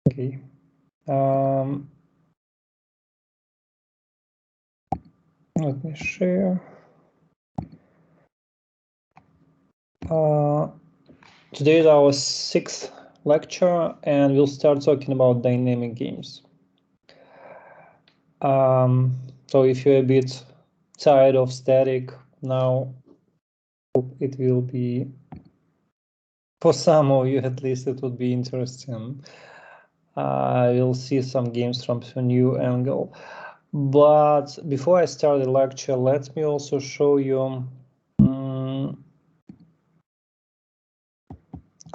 Okay. Let me share. Today is our 6th lecture, and we'll start talking about dynamic games. So if you're a bit tired of static now, it will be, for some of you at least, it would be interesting. We'll see some games from a new angle. But before I start the lecture, let me also show you.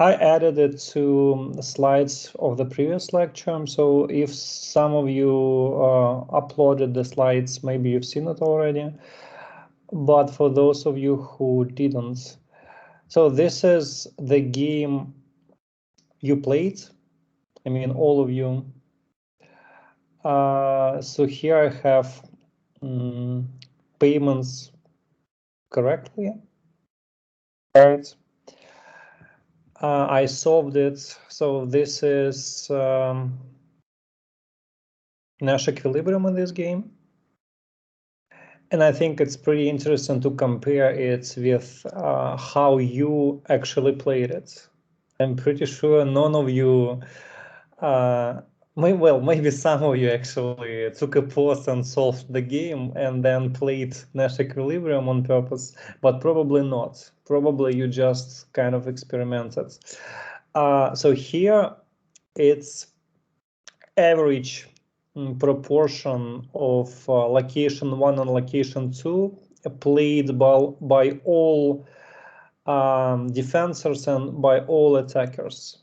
I added it to the slides of the previous lecture. So if some of you uploaded the slides, maybe you've seen it already. But for those of you who didn't, so this is the game you played. I mean, all of you. So here I have payments correctly, right? I solved it. So this is Nash equilibrium in this game. And I think it's pretty interesting to compare it with how you actually played it. I'm pretty sure none of you, maybe some of you actually took a pause and solved the game and then played Nash equilibrium on purpose, but probably not. Probably you just kind of experimented. So here it's average proportion of location 1 and location 2 played by all defenders and by all attackers.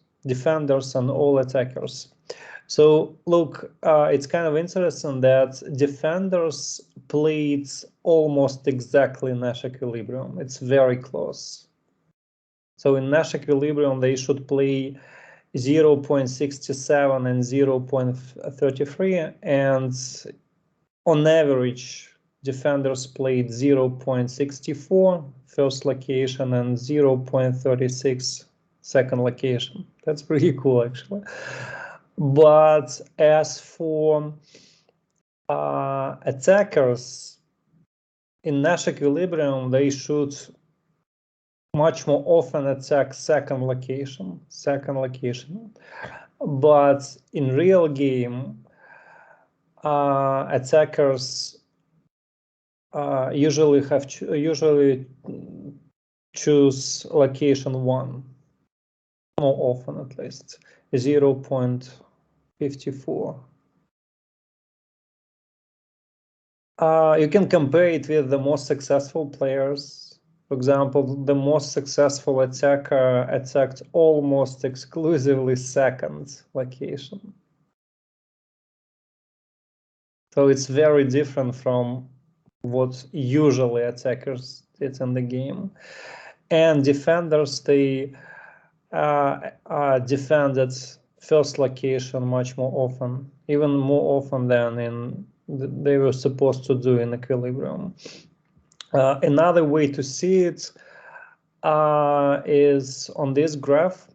So look, it's kind of interesting that defenders played almost exactly Nash equilibrium. It's very close. So in Nash equilibrium, they should play 0.67 and 0.33, and on average, defenders played 0.64 first location and 0.36 second location. That's pretty cool, actually. But as for attackers, in Nash equilibrium, they should much more often attack second location. But in real game, attackers usually choose location 1 more often, at least 0.54. You can compare it with the most successful players. For example, the most successful attacker attacked almost exclusively second location. So it's very different from what usually attackers did in the game. And defenders, they defended first location much more often, even more often than they were supposed to do in equilibrium. Another way to see it is on this graph.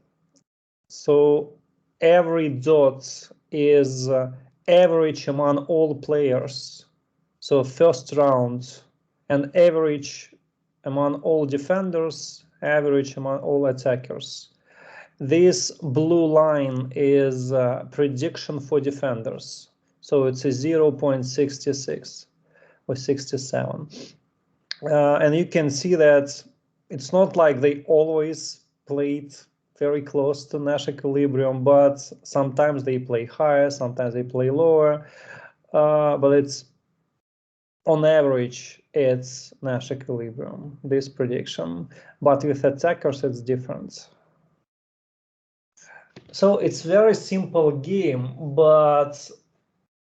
So every dot is average among all players. So first round, and average among all defenders, average among all attackers. This blue line is prediction for defenders. So it's a 0.66 or 67. And you can see that it's not like they always played very close to Nash equilibrium, but sometimes they play higher, sometimes they play lower. But it's on average, it's Nash equilibrium, this prediction. But with attackers, it's different. So it's very simple game, but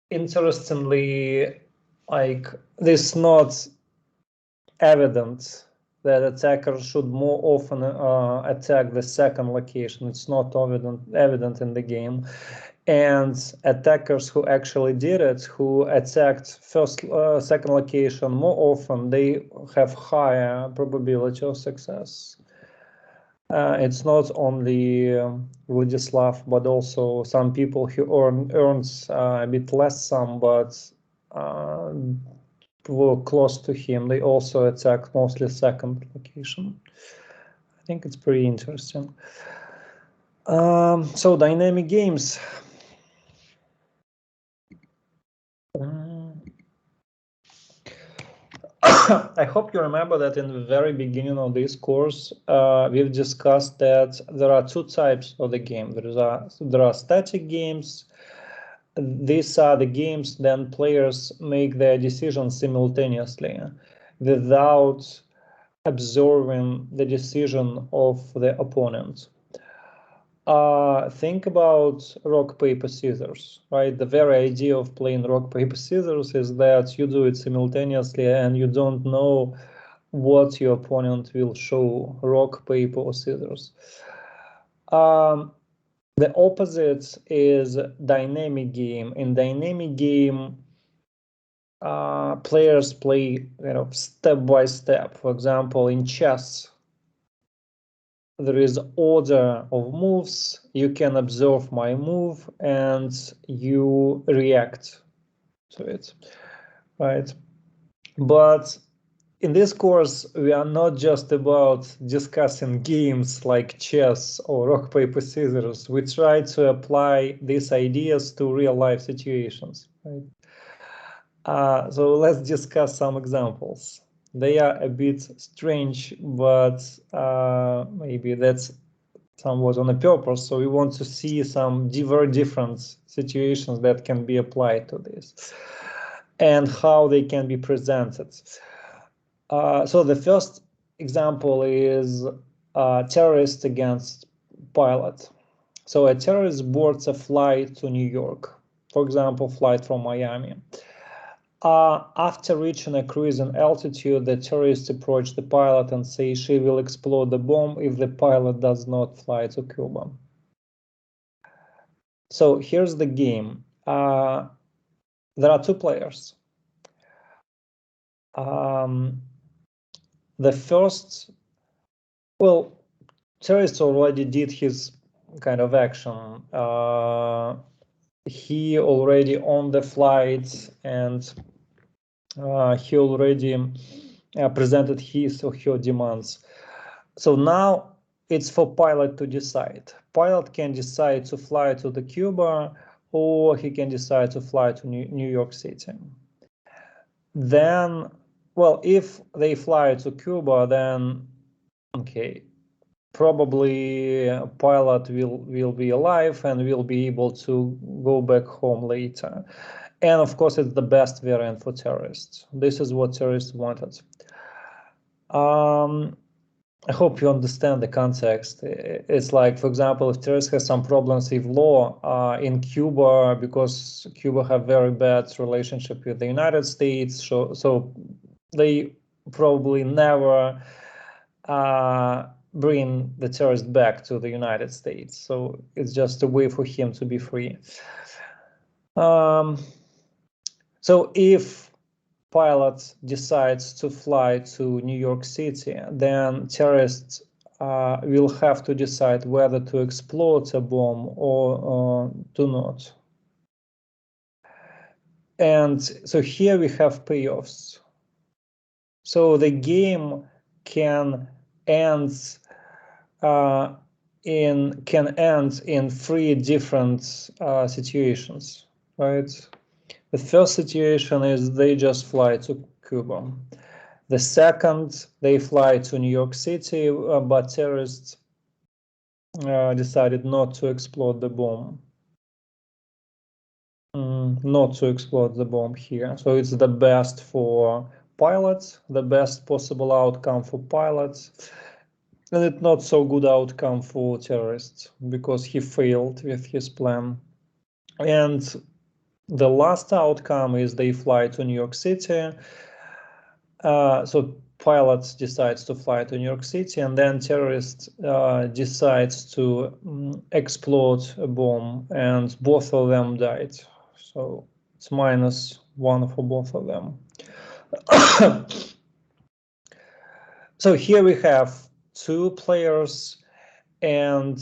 interestingly, like this not evident that attackers should more often attack the second location. It's not evident in the game. And attackers who actually did it, who attacked second location more often, they have higher probability of success. It's not only Vladislav, but also some people who earns a bit less sum, but were close to him. They also attack mostly second location. I think it's pretty interesting. So dynamic games. I hope you remember that in the very beginning of this course, we've discussed that there are two types of the game. There are static games. These are the games then players make their decisions simultaneously without observing the decision of the opponent. Think about rock, paper, scissors, right? The very idea of playing rock, paper, scissors is that you do it simultaneously and you don't know what your opponent will show, rock, paper, or scissors. The opposite is dynamic game. In dynamic game, players play step by step. For example, in chess, there is order of moves. You can observe my move and you react to it, right? But in this course, we are not just about discussing games like chess or rock, paper, scissors. We try to apply these ideas to real life situations, right? So let's discuss some examples. They are a bit strange, but maybe that's somewhat on a purpose. So we want to see some very different situations that can be applied to this and how they can be presented. So the first example is terrorist against pilot. So a terrorist boards a flight to New York, for example, flight from Miami. After reaching a cruising altitude, the terrorists approach the pilot and say she will explode the bomb if the pilot does not fly to Cuba. So here's the game. There are two players. The first, well, terrorist already did his kind of action. He already on the flight and he already presented his or her demands. So now it's for pilot to decide. Pilot can decide to fly to the Cuba, or he can decide to fly to New York City. Then, well, if they fly to Cuba, then okay, probably pilot will be alive and will be able to go back home later. And of course, it's the best variant for terrorists. This is what terrorists wanted. I hope you understand the context. It's like, for example, if terrorists have some problems with law in Cuba, because Cuba have very bad relationship with the United States, so they probably never bring the terrorist back to the United States. So it's just a way for him to be free. So if pilot decides to fly to New York City, then terrorists will have to decide whether to explode a bomb or do not. And so here we have payoffs. So the game can end in three different situations, right? The first situation is they just fly to Cuba. The second, they fly to New York City, but terrorists decided not to explode the bomb. Not to explode the bomb here. So it's the best for pilots, the best possible outcome for pilots, and it's not so good outcome for terrorists because he failed with his plan. And the last outcome is they fly to New York City. So pilots decides to fly to New York City, and then terrorists decides to explode a bomb, and both of them died. So it's -1 for both of them. So here we have two players, and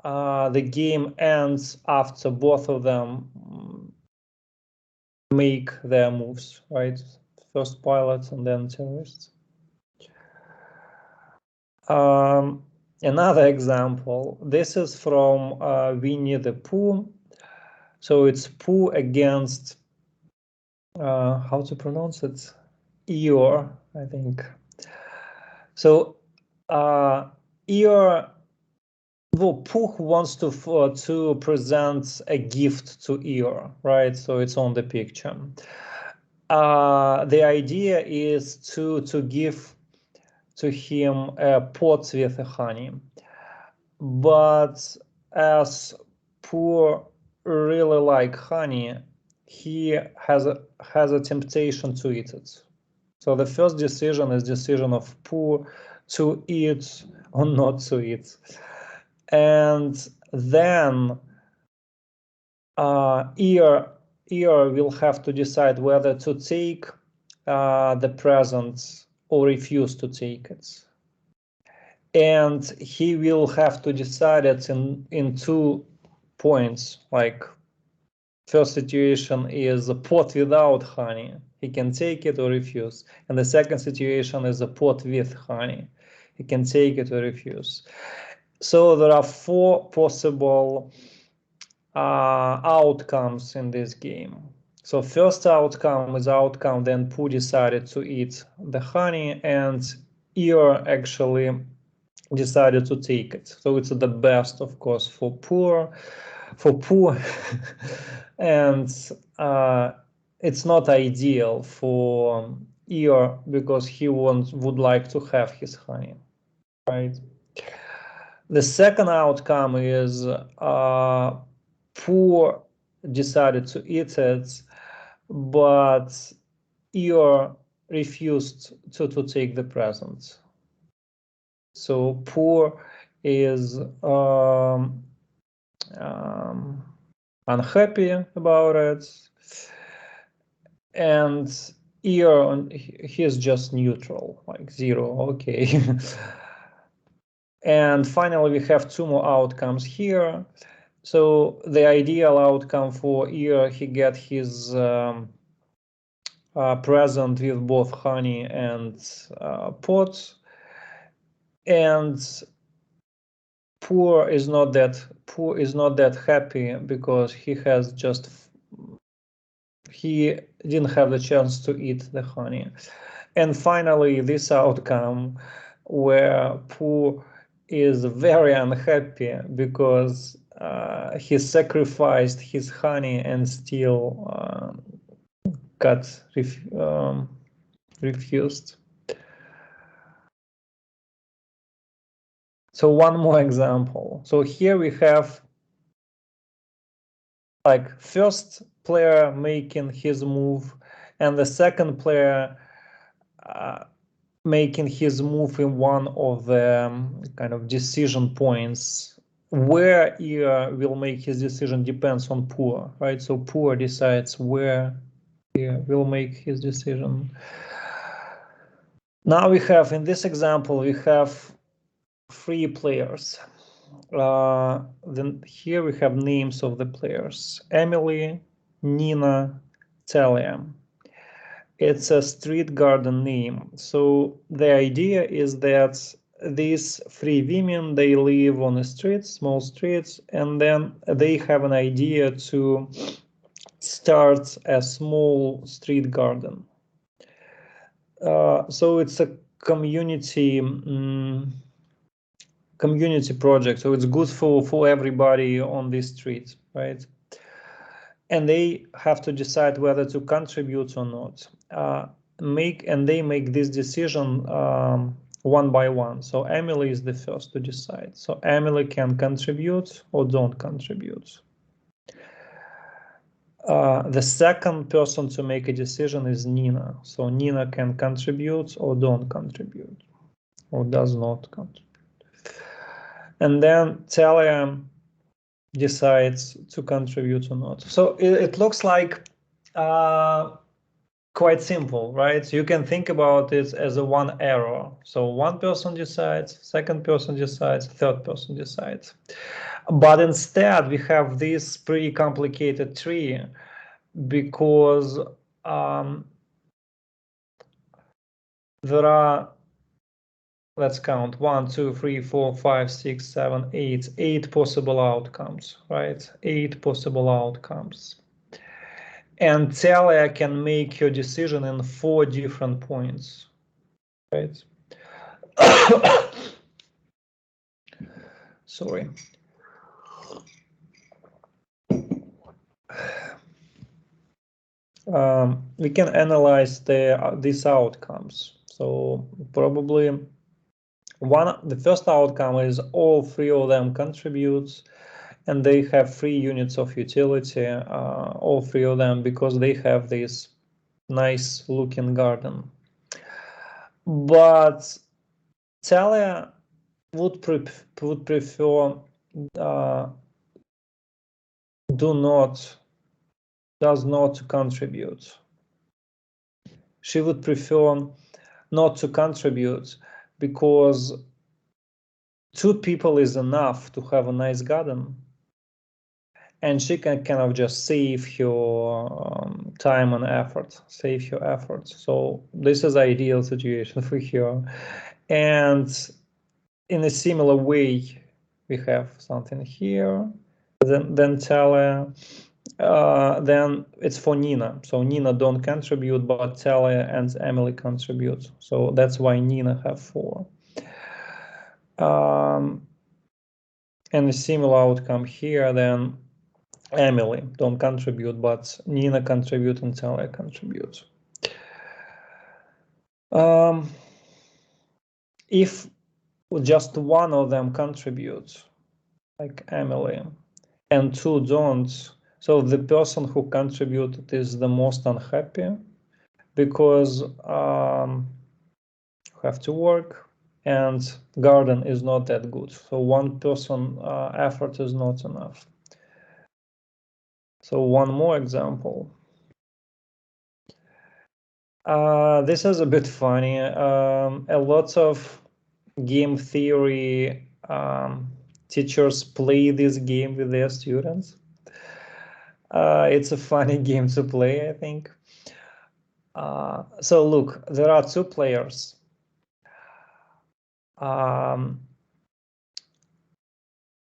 the game ends after both of them make their moves, right? First pilots and then terrorists. Another example, this is from Winnie the Pooh. So it's Pooh against, how to pronounce it? Eeyore, I think. So Eeyore, well, Pooh wants to present a gift to Eeyore, right? So it's on the picture. The idea is to give to him a pot with honey, but as Pooh really like honey, he has a temptation to eat it. So the first decision is decision of Pooh to eat or not to eat, and then Eeyore will have to decide whether to take the present or refuse to take it. And he will have to decide it in 2 points. Like, first situation is a pot without honey. He can take it or refuse. And the second situation is a pot with honey. He can take it or refuse. So there are 4 possible outcomes in this game. So first outcome is outcome, then Pooh decided to eat the honey, and Eeyore actually decided to take it. So it's the best, of course, for Pooh, and it's not ideal for Eeyore because he would like to have his honey, right? The second outcome is Pooh decided to eat it, but Eeyore refused to take the present. So Pooh is unhappy about it, and Eeyore, he is just neutral, like 0, okay. And finally, we have 2 more outcomes here. So the ideal outcome for Eeyore, he get his present with both honey and pot, and Pooh is not that happy because he didn't have the chance to eat the honey. And finally, this outcome where Pooh is very unhappy because he sacrificed his honey and still got refused. So one more example. So here we have like first player making his move and the second player making his move in one of the kind of decision points. Where Eeyore will make his decision depends on Pooh, right? So Pooh decides where Eeyore will make his decision. Now we have, in this example, we have 3 players. Then here we have names of the players: Emily, Nina, Talia. It's a street garden name. So the idea is that these 3 women, they live on the streets, small streets, and then they have an idea to start a small street garden. So it's a community project. So it's good for everybody on this street, right? And they have to decide whether to contribute or not. They make this decision one by one. So Emily is the first to decide. So Emily can contribute or don't contribute. The second person to make a decision is Nina. So Nina can contribute or don't contribute, or does not contribute. And then Talia decides to contribute or not. So it looks like quite simple, right? You can think about it as a one error. So one person decides, second person decides, third person decides. But instead, we have this pretty complicated tree because there are, let's count, 1, 2, 3, 4, 5, 6, 7, 8 possible outcomes, right? 8 possible outcomes. And Talia can make your decision in 4 different points, right? Sorry. We can analyze these outcomes. So probably the first outcome is all 3 of them contribute, and they have 3 units of utility, all 3 of them, because they have this nice looking garden. But Talia would prefer does not contribute. She would prefer not to contribute because 2 people is enough to have a nice garden, and she can kind of just save her time and effort, save her effort. So this is ideal situation for her. And in a similar way, we have something here. Then Talia. Then it's for Nina. So Nina don't contribute, but Talia and Emily contribute. So that's why Nina have 4. And a similar outcome here, then Emily don't contribute, but Nina contribute and Talia contribute. If just one of them contributes, like Emily, and 2 don't, so the person who contributed is the most unhappy because have to work and garden is not that good. So one person effort is not enough. So one more example. This is a bit funny. A lot of game theory teachers play this game with their students. It's a funny game to play, I think. So look, there are 2 players.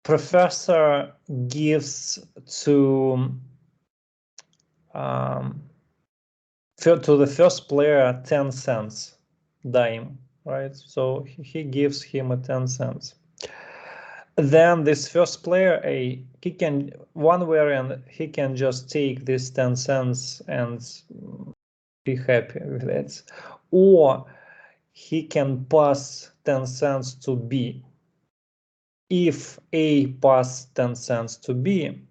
Professor gives to the first player 10 cents dime, right? So he gives him a 10 cents. Then this first player, he can, one variant, he can just take this 10 cents and be happy with it. Or he can pass 10 cents to B. If A pass 10 cents to B,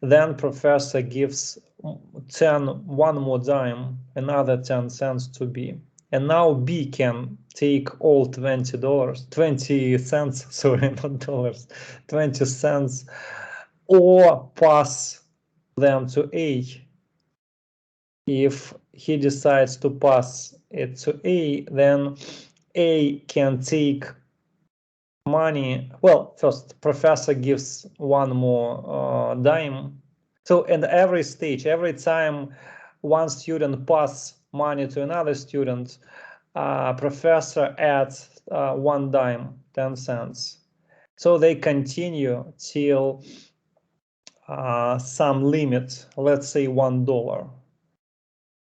then professor gives one more dime, another 10 cents to B. And now B can take all $20 cents, sorry, not dollars, 20 cents, or pass them to A. If he decides to pass it to A, then A can take money. Well, first professor gives one more dime. So in every stage, every time one student pass money to another student, professor adds 1 dime, 10 cents. So they continue till some limit, let's say $1.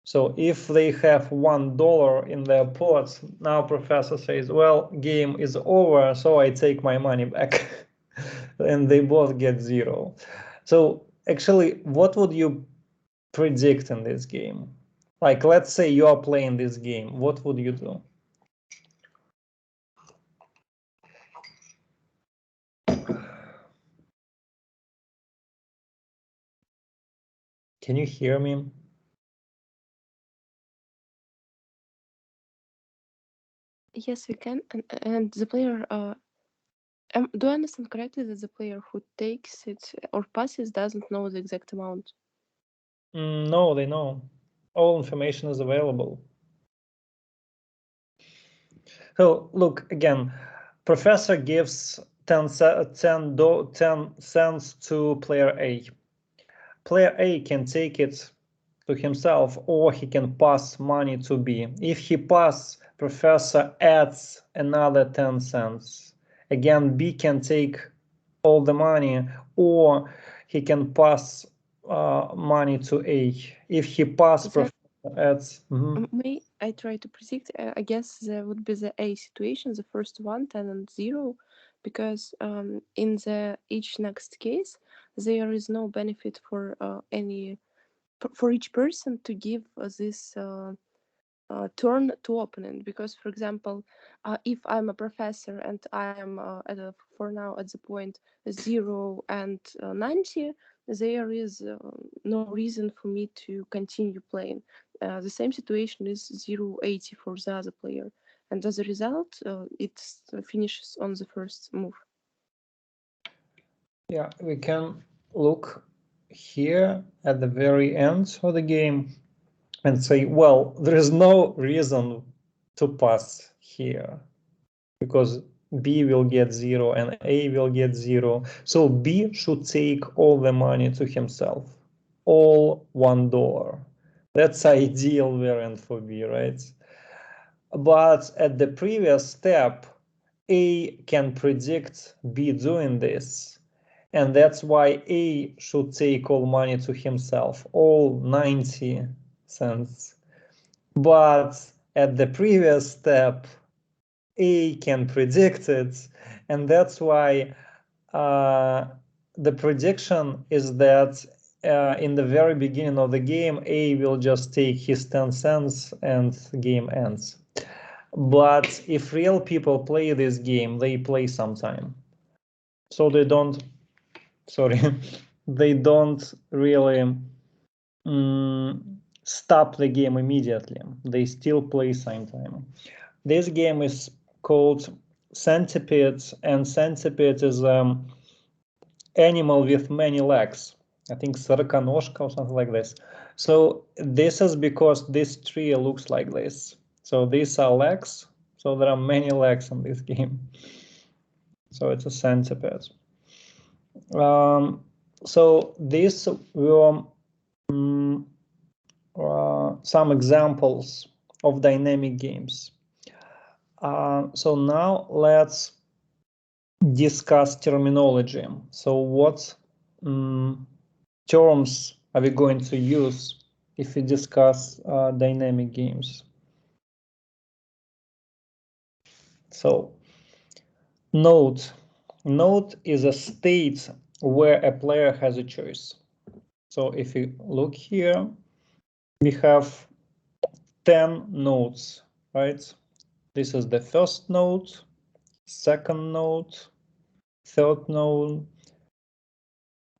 So if they have $1 in their pot, now professor says, well, game is over, so I take my money back. And they both get 0. So actually, what would you predict in this game? Like, let's say you are playing this game, what would you do? Can you hear me? Yes, we can. And the player, do I understand correctly that the player who takes it or passes doesn't know the exact amount? No, they know. All information is available. So look again, professor gives 10 cents to player A. Player A can take it to himself, or he can pass money to B. If he pass, professor adds another 10 cents. Again, B can take all the money, or he can pass money to A. If he pass, professor adds. May I try to predict? I guess there would be the A situation, the first one, 10 and 0, because in the each next case, there is no benefit for for each person to give this turn to opponent. Because, for example, if I'm a professor and I am for now at the point 0 and 90, there is no reason for me to continue playing. The same situation is 0-80 for the other player, and as a result, it finishes on the first move. Yeah, we can look here at the very end of the game and say, well, there is no reason to pass here because B will get 0 and A will get 0. So B should take all the money to himself, all $1. That's ideal variant for B, right? But at the previous step, A can predict B doing this. And that's why A should take all money to himself, all 90 cents. But at the previous step, A can predict it. And that's why the prediction is that in the very beginning of the game, A will just take his 10 cents and game ends. But if real people play this game, they play sometime. So they don't, sorry, they don't really stop the game immediately. They still play sometime. This game is called Centipede, and Centipede is animal with many legs. I think Сороконожка or something like this. So this is because this tree looks like this. So these are legs. So there are many legs in this game. So it's a centipede. So these were some examples of dynamic games. So now let's discuss terminology. So what terms are we going to use if we discuss dynamic games? So node is a state where a player has a choice. So if you look here, we have 10 nodes, right? This is the first node, second node, third node,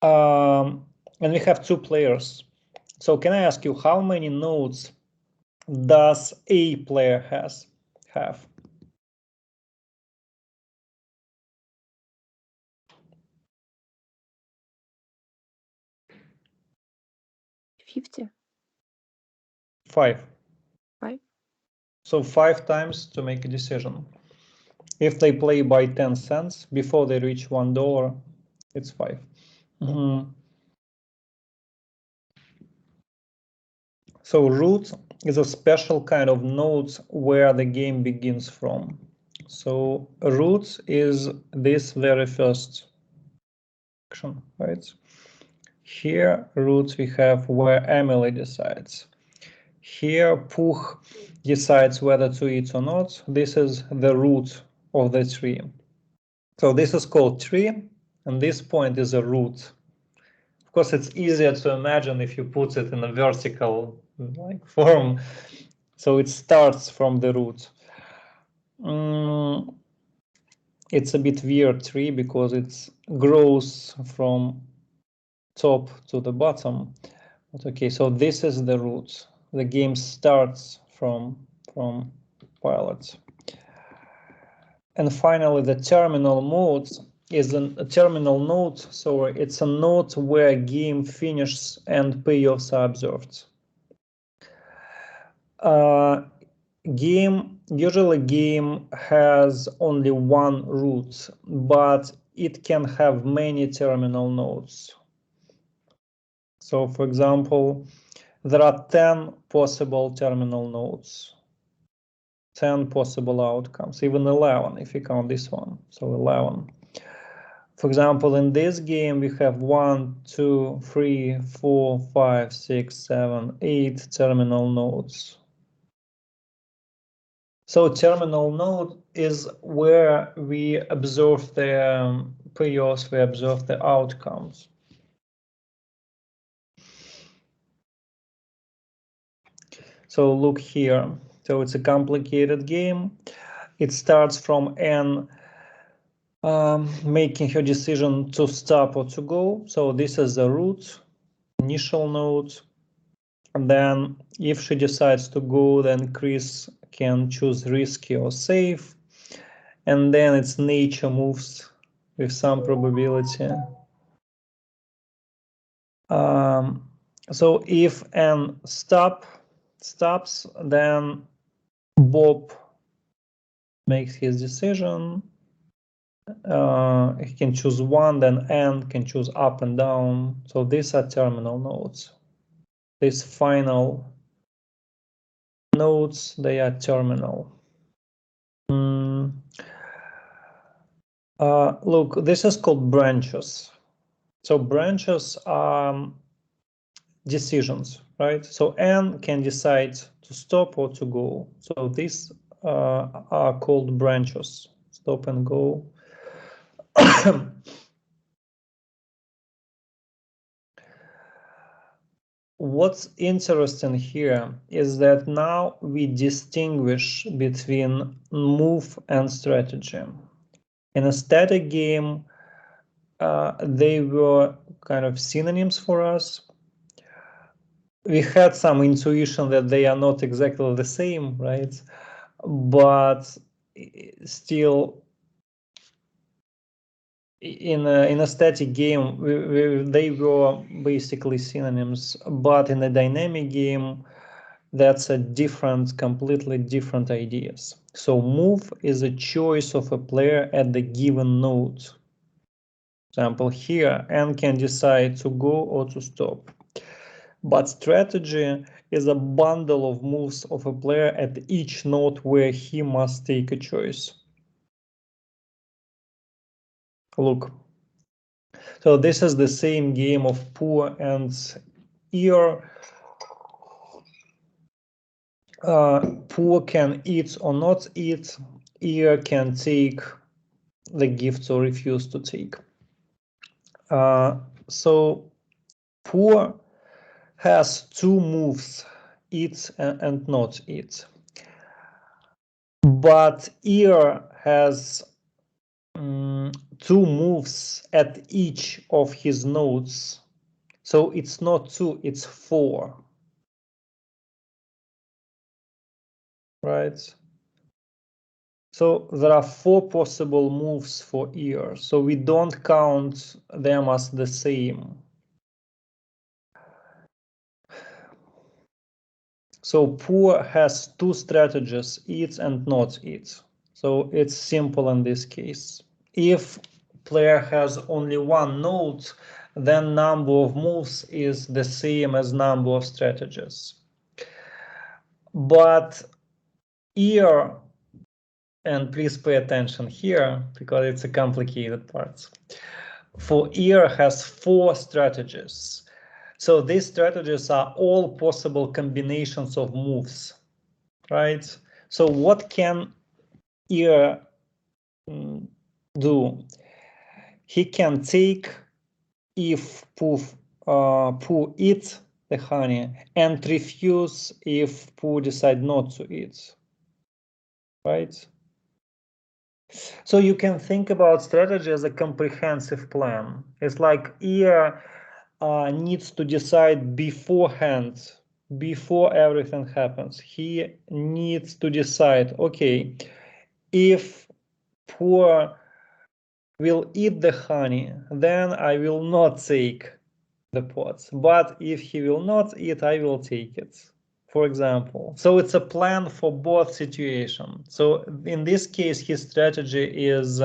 and we have 2 players. So can I ask you, how many nodes does a player have? $50. 5. 5. So 5 times to make a decision. If they play by 10 cents before they reach $1, it's 5. So root is a special kind of node where the game begins from. So root is this very first action, right? Here root we have where Emily decides. Here Puch decides whether to eat or not. This is the root of the tree. So this is called tree, and this point is a root. Of course, it's easier to imagine if you put it in a vertical form. So it starts from the root. It's a bit weird tree because it grows from top to the bottom. But okay, so this is the root. The game starts from pilot. And finally, the terminal mode is a terminal node. So it's a node where game finishes and payoffs are observed. Usually game has only one root, but it can have many terminal nodes. So for example, there are 10 possible terminal nodes, 10 possible outcomes, even 11 if you count this one, so 11. For example, in this game, we have 1, 2, 3, 4, 5, 6, 7, 8 terminal nodes. So terminal node is where we observe the priors, we observe the outcomes. So look here. So it's a complicated game. It starts from n making her decision to stop or to go. So this is the root, initial node. And then if she decides to go, then Chris can choose risky or safe. And then its nature moves with some probability. So if n stops, then Bob makes his decision. He can choose one, then n can choose up and down. So these are terminal nodes. These final nodes, they are terminal. Look, this is called branches. So branches are decisions, right? So n can decide to stop or to go. So these are called branches, stop and go. What's interesting here is that now we distinguish between move and strategy. In a static game, they were kind of synonyms for us. We had some intuition that they are not exactly the same, right? But still, in a static game, they were basically synonyms. But in a dynamic game, that's a completely different ideas. So move is a choice of a player at the given node. For example, here, n can decide to go or to stop. But strategy is a bundle of moves of a player at each node where he must take a choice. Look. So this is the same game of poor and ear. Poor can eat or not eat. Ear can take the gifts or refuse to take. So poor has two moves, eat and not eat. But ear has two moves at each of his nodes. So it's not two, it's four. Right? So there are four possible moves for ear. So we don't count them as the same. So poor has two strategies, eat and not eat. So it's simple in this case. If player has only one node, then number of moves is the same as number of strategies. But ear, and please pay attention here because it's a complicated part. For ear has four strategies. So these strategies are all possible combinations of moves, right? So what can ear do? He can take if Pooh eats the honey and refuse if Pooh decide not to eat, right? So you can think about strategy as a comprehensive plan. It's like ear needs to decide beforehand, before everything happens. He needs to decide, okay, if Pooh will eat the honey, then I will not take the pods. But if he will not eat, I will take it. for example. So it's a plan for both situations. So in this case, his strategy is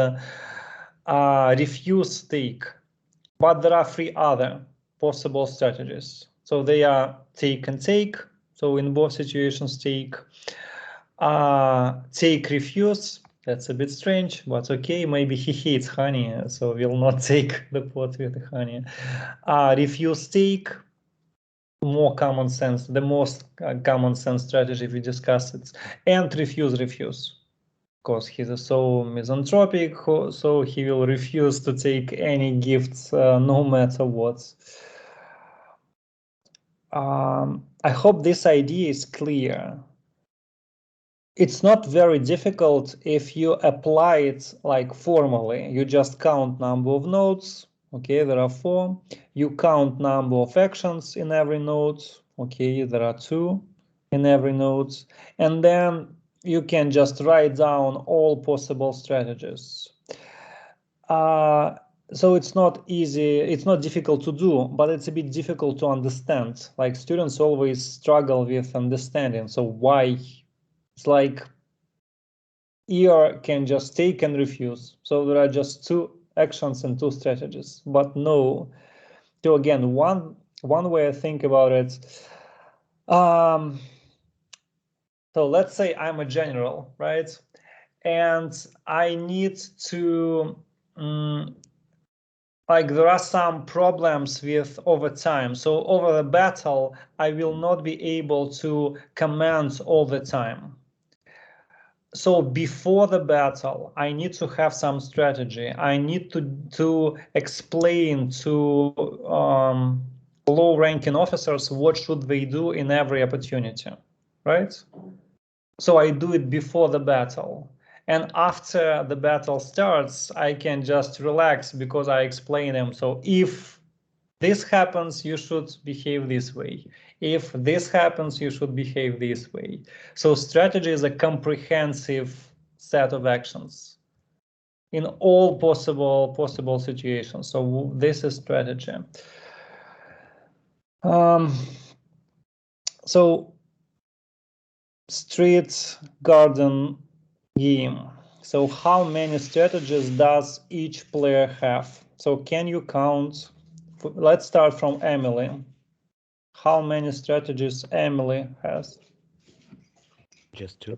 refuse take, but there are 3 other possible strategies. So they are take and take. So in both situations, take refuse. That's a bit strange, but okay, maybe he hates honey, so will not take the pot with the honey. Refuse take, more common sense, the most common sense strategy we discussed it. And refuse, because he's so misanthropic, so he will refuse to take any gifts no matter what. I hope this idea is clear. It's not very difficult if you apply it like formally. You just count number of nodes. Okay, there are 4. You count number of actions in every node. Okay, there are 2 in every node. And then you can just write down all possible strategies. So it's not easy, it's not difficult to do, but it's a bit difficult to understand. Like students always struggle with understanding. So why? It's like ER can just take and refuse. So there are just 2 actions and 2 strategies. But no. So again, one way I think about it. So let's say I'm a general, right? And I need to like there are some problems with over time. So over the battle, I will not be able to command all the time. So before the battle, I need to have some strategy. I need to explain to low-ranking officers what should they do in every opportunity, right? So I do it before the battle. And after the battle starts, I can just relax because I explain them. So if this happens, you should behave this way. If this happens, you should behave this way. So strategy is a comprehensive set of actions in all possible situations. So this is strategy. So street garden game. So how many strategies does each player have? So can you count? Let's start from Emily. How many strategies Emily has? Just 2.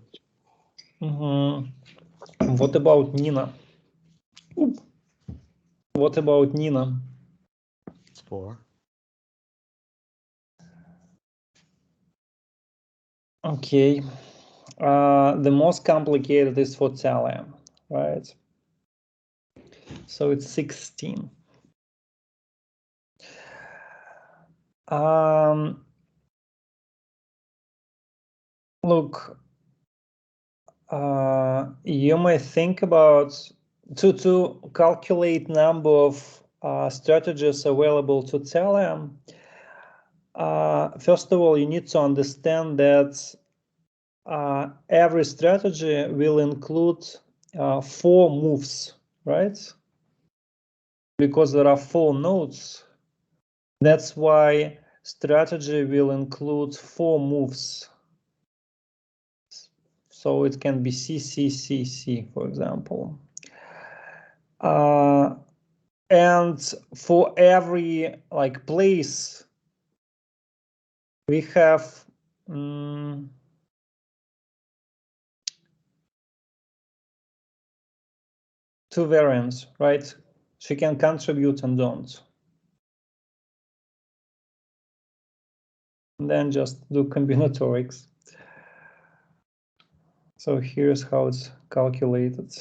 What about Nina? What about Nina? It's 4. Okay. The most complicated is for Talia, right? So it's 16. Look, you may think about to calculate number of strategies available to Talia. First of all, you need to understand that every strategy will include 4 moves, right? Because there are 4 nodes. That's why strategy will include 4 moves. So it can be C, C, C, C, for example. And for every like place, we have 2 variants, right? She can contribute and don't. And then just do combinatorics. So here's how it's calculated.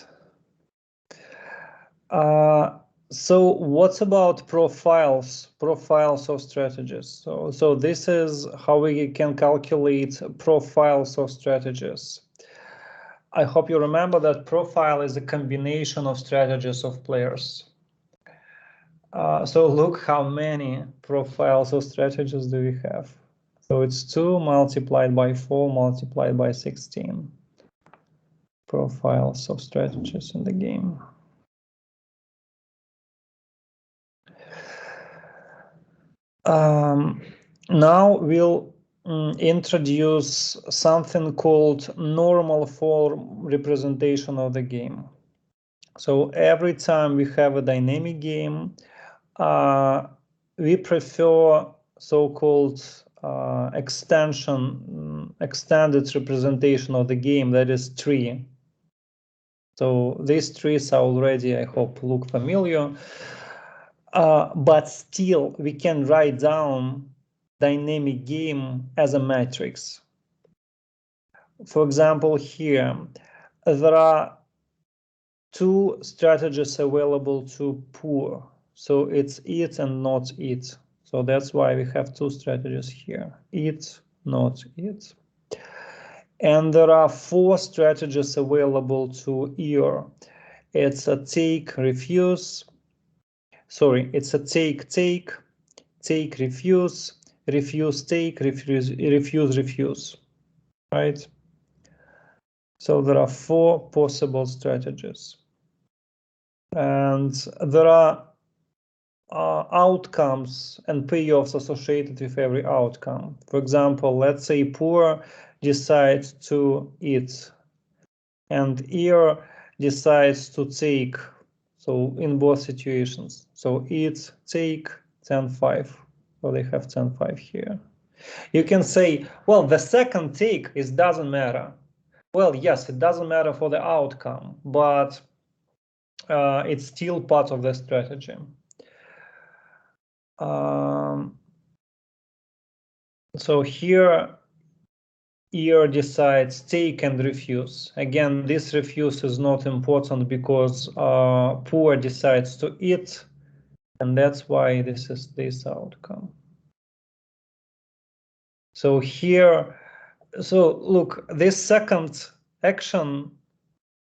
So what about profiles of strategies? So this is how we can calculate profiles of strategies. I hope you remember that profile is a combination of strategies of players. So look how many profiles of strategies do we have. So it's 2 multiplied by 4 multiplied by 16 profiles of strategies in the game. Now we'll introduce something called normal form representation of the game. So every time we have a dynamic game, we prefer so-called extended representation of the game, that is tree. So these trees already, I hope, look familiar. But still, we can write down dynamic game as a matrix. For example, here, there are two strategies available to poor. So it's it and not it. So that's why we have two strategies here, it, not it. And there are four strategies available to ear. It's a take, refuse. Sorry, it's a take, take, take, refuse, refuse, take, refuse, refuse, refuse, right? So there are four possible strategies. And there are outcomes and payoffs associated with every outcome. For example, let's say poor decides to eat and ear decides to take. So in both situations, so eat, take, 10-5. So they have 10-5 here. You can say, well, the second take doesn't matter. Well, yes, it doesn't matter for the outcome, but it's still part of the strategy. So here, ear decides take and refuse. Again, this refuse is not important because poor decides to eat, and that's why this is this outcome. So here, so look, this second action,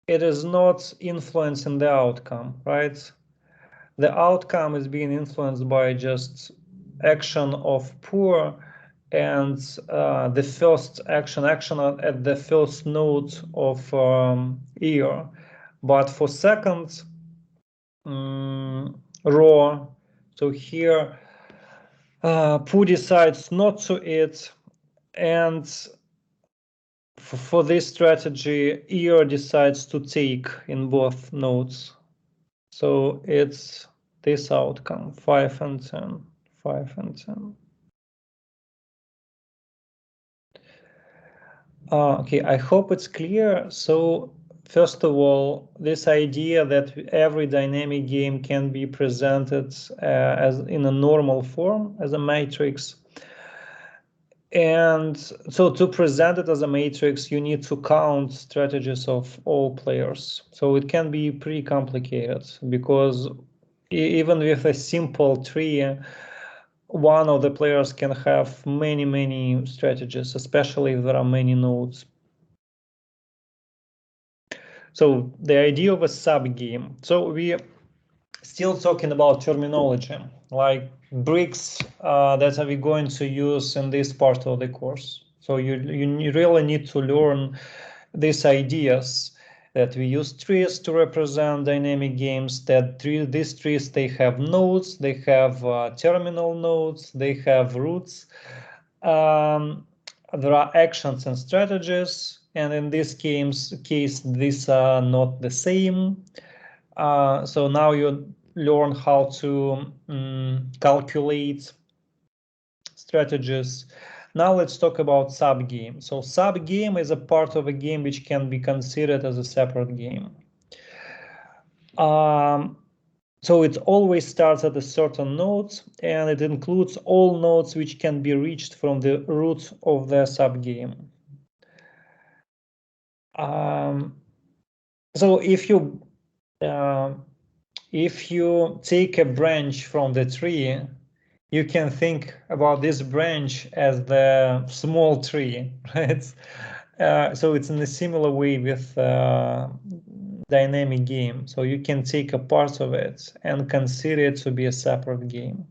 it is not influencing the outcome, right? The outcome is being influenced by just action of poor and the first action at the first node of ear. But for second row, so here Poo decides not to eat, and for this strategy, ear decides to take in both nodes. So it's this outcome, 5 and 10, 5 and 10. Okay, I hope it's clear. So first of all, this idea that every dynamic game can be presented as in a normal form as a matrix. And so to present it as a matrix, you need to count strategies of all players. So it can be pretty complicated because even with a simple tree, one of the players can have many strategies, especially if there are many nodes. So the idea of a sub-game. So we still talking about terminology, like bricks that are we going to use in this part of the course. So you really need to learn these ideas that we use trees to represent dynamic games, that these trees, they have nodes, they have terminal nodes, they have roots. There are actions and strategies, and in this case these are not the same. So now you learn how to calculate strategies. Now let's talk about sub-game. So sub-game is a part of a game which can be considered as a separate game. So it always starts at a certain node, and it includes all nodes which can be reached from the root of the sub-game. So if you take a branch from the tree, you can think about this branch as the small tree, right? So it's in a similar way with dynamic game. So you can take a part of it and consider it to be a separate game.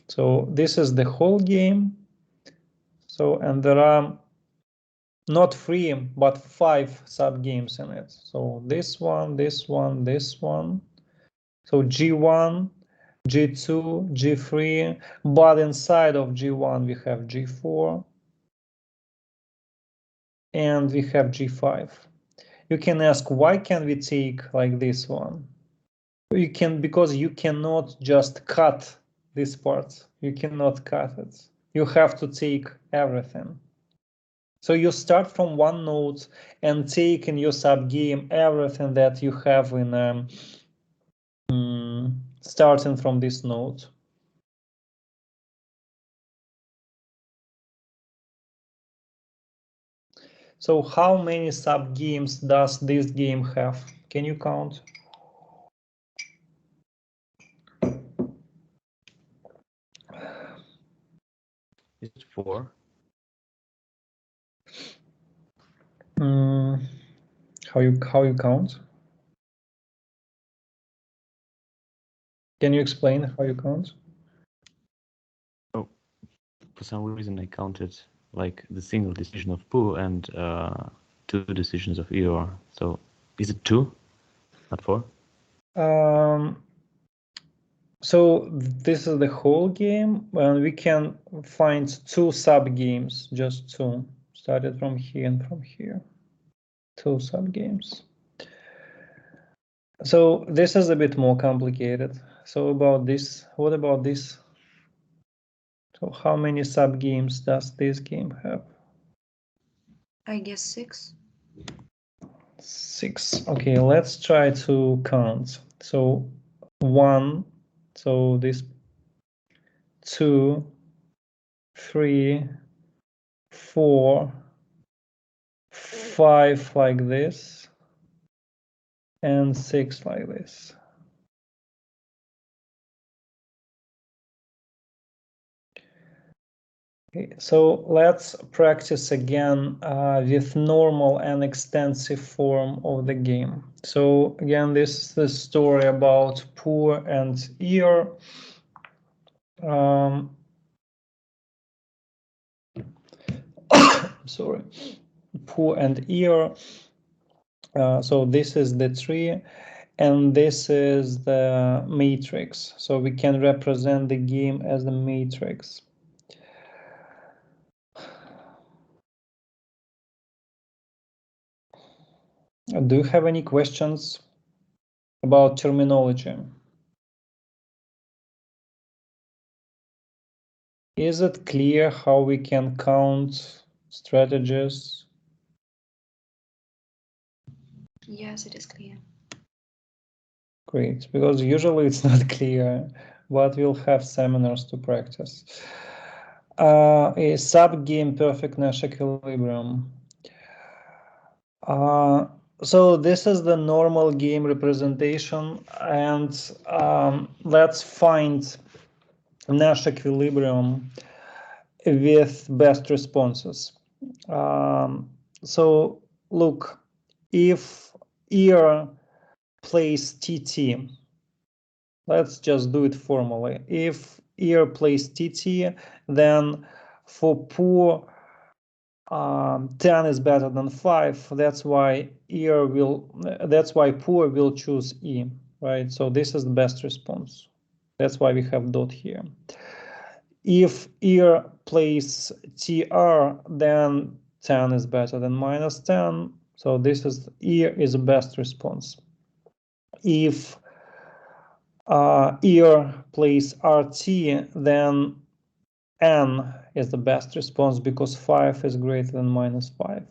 So this is the whole game. So, and there are not 3, but 5 sub-games in it. So this one, this one, this one. So G1, G2, G3, but inside of G1 we have G4, and we have g5. You can ask, why can we take like this one? You can, because you cannot just cut this part. You cannot cut it. You have to take everything. So you start from one node and take in your subgame everything that you have in starting from this node. So how many subgames does this game have? Can you count? Is it 4? How you count? Can you explain how you count? Oh, for some reason I counted like the single decision of Pooh and 2 decisions of Eeyore. So is it 2, not 4? So this is the whole game, and we can find 2 sub-games, just 2. Started from here and from here. 2 sub-games. So this is a bit more complicated. So about this, what about this? So how many sub-games does this game have? I guess 6. 6. Okay, let's try to count. So 1, so this 2, 3, 4, 5 like this, and 6 like this. Okay, so let's practice again with normal and extensive form of the game. So again, this is the story about Pooh and Eeyore. Sorry, Pooh and Eeyore. So this is the tree, and this is the matrix. So we can represent the game as the matrix. Do you have any questions about terminology? Is it clear how we can count strategies? Yes, it is clear. Great, because usually it's not clear, but we'll have seminars to practice. A sub-game perfect Nash equilibrium. So this is the normal game representation, and let's find Nash equilibrium with best responses. So look, if ear plays TT, let's just do it formally. If ear plays TT, then for Pooh 10 is better than 5. That's why Pooh will choose E, right? So this is the best response. That's why we have dot here. If ear plays TR, then 10 is better than -10. So this is ear is the best response. If ear plays RT, then N is the best response because 5 is greater than -5.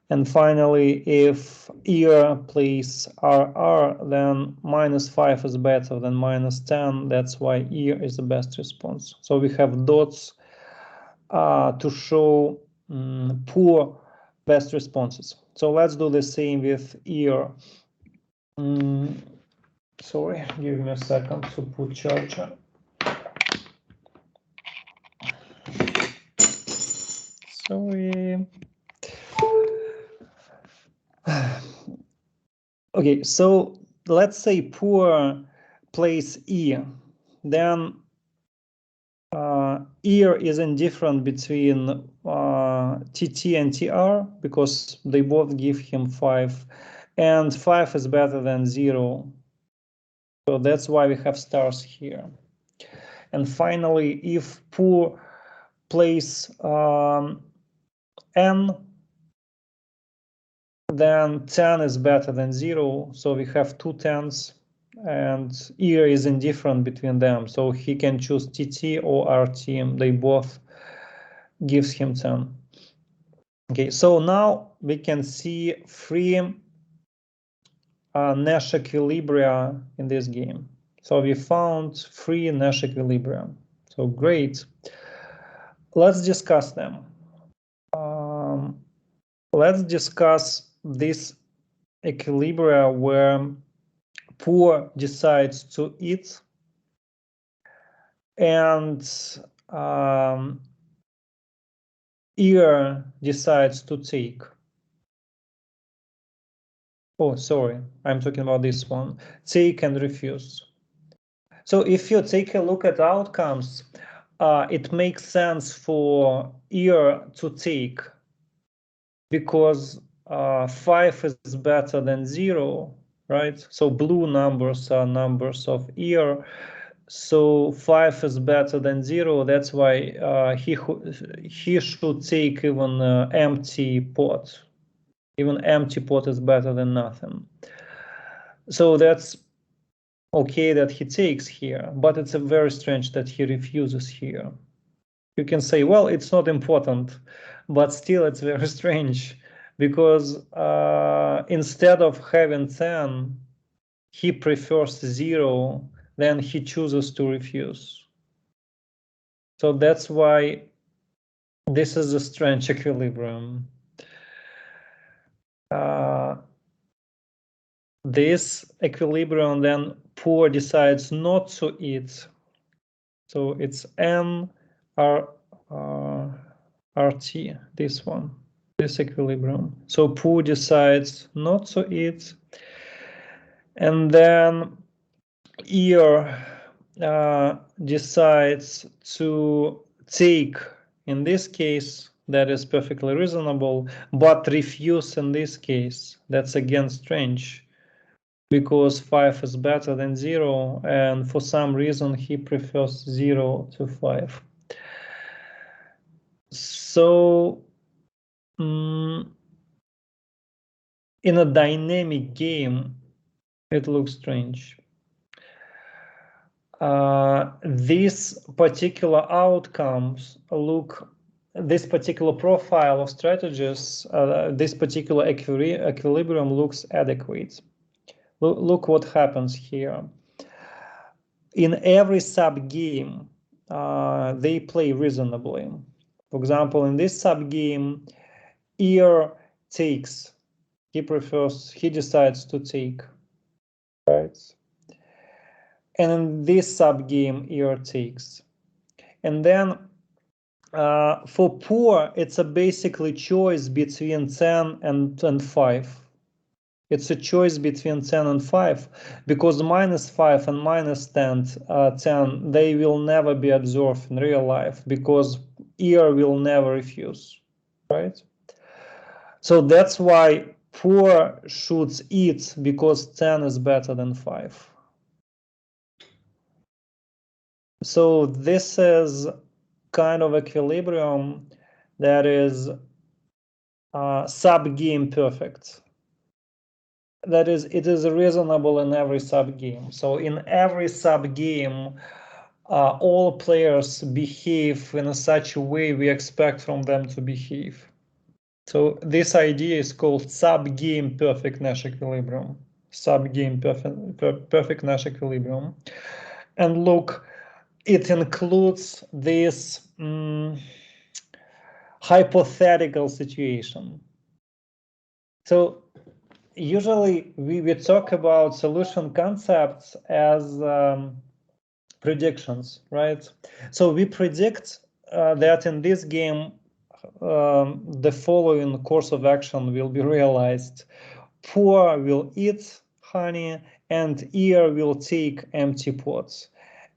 And finally, if ear plays RR, then -5 is better than -10. That's why ear is the best response. So we have dots to show poor best responses. So let's do the same with ear. Sorry, give me a second to put charger. Sorry. Okay, so let's say Pooh plays E, then ear is indifferent between TT and TR because they both give him 5, and 5 is better than 0. So that's why we have stars here. And finally, if Pooh plays N, then 10 is better than 0. So we have 2 10s, and ear is indifferent between them. So he can choose TT or RT. They both gives him 10. Okay, so now we can see 3 Nash equilibria in this game. So we found 3 Nash equilibria. So great. Let's discuss them. Let's discuss this equilibria where poor decides to eat and ear decides to take. Oh, sorry, I'm talking about this one. Take and refuse. So if you take a look at outcomes, it makes sense for ear to take because 5 is better than 0, right? So blue numbers are numbers of ear. So 5 is better than 0. That's why he should take even empty pot. Even empty pot is better than nothing. So that's okay that he takes here, but it's very strange that he refuses here. You can say, well, it's not important, but still it's very strange because instead of having 10, he prefers 0, then he chooses to refuse. So that's why this is a strange equilibrium. This equilibrium, then poor decides not to eat. So it's N R RT, this one, this equilibrium. So poor decides not to eat. And then ear decides to take. In this case, that is perfectly reasonable, but refuse in this case, that's again strange because 5 is better than 0, and for some reason he prefers 0 to 5. So in a dynamic game, it looks strange. These particular outcomes look, this particular profile of strategies, this particular equilibrium looks adequate. Look what happens here. In every sub-game, they play reasonably. For example, in this sub-game, ear takes. He decides to take, right? And in this sub-game, ear takes. And then for poor, it's a basically choice between 10 and 5. It's a choice between 10 and 5 because -5 and -10, they will never be observed in real life because ear will never refuse, right? So that's why poor should eat because 10 is better than 5. So this is kind of equilibrium that is sub-game perfect. That is, it is reasonable in every sub-game. So in every sub-game, all players behave in such a way we expect from them to behave. So this idea is called sub-game perfect Nash equilibrium. Sub-game perfect Nash equilibrium. And look, it includes this hypothetical situation. So usually we talk about solution concepts as predictions, right? So we predict that in this game, the following course of action will be realized. Poor will eat honey and ear will take empty pots.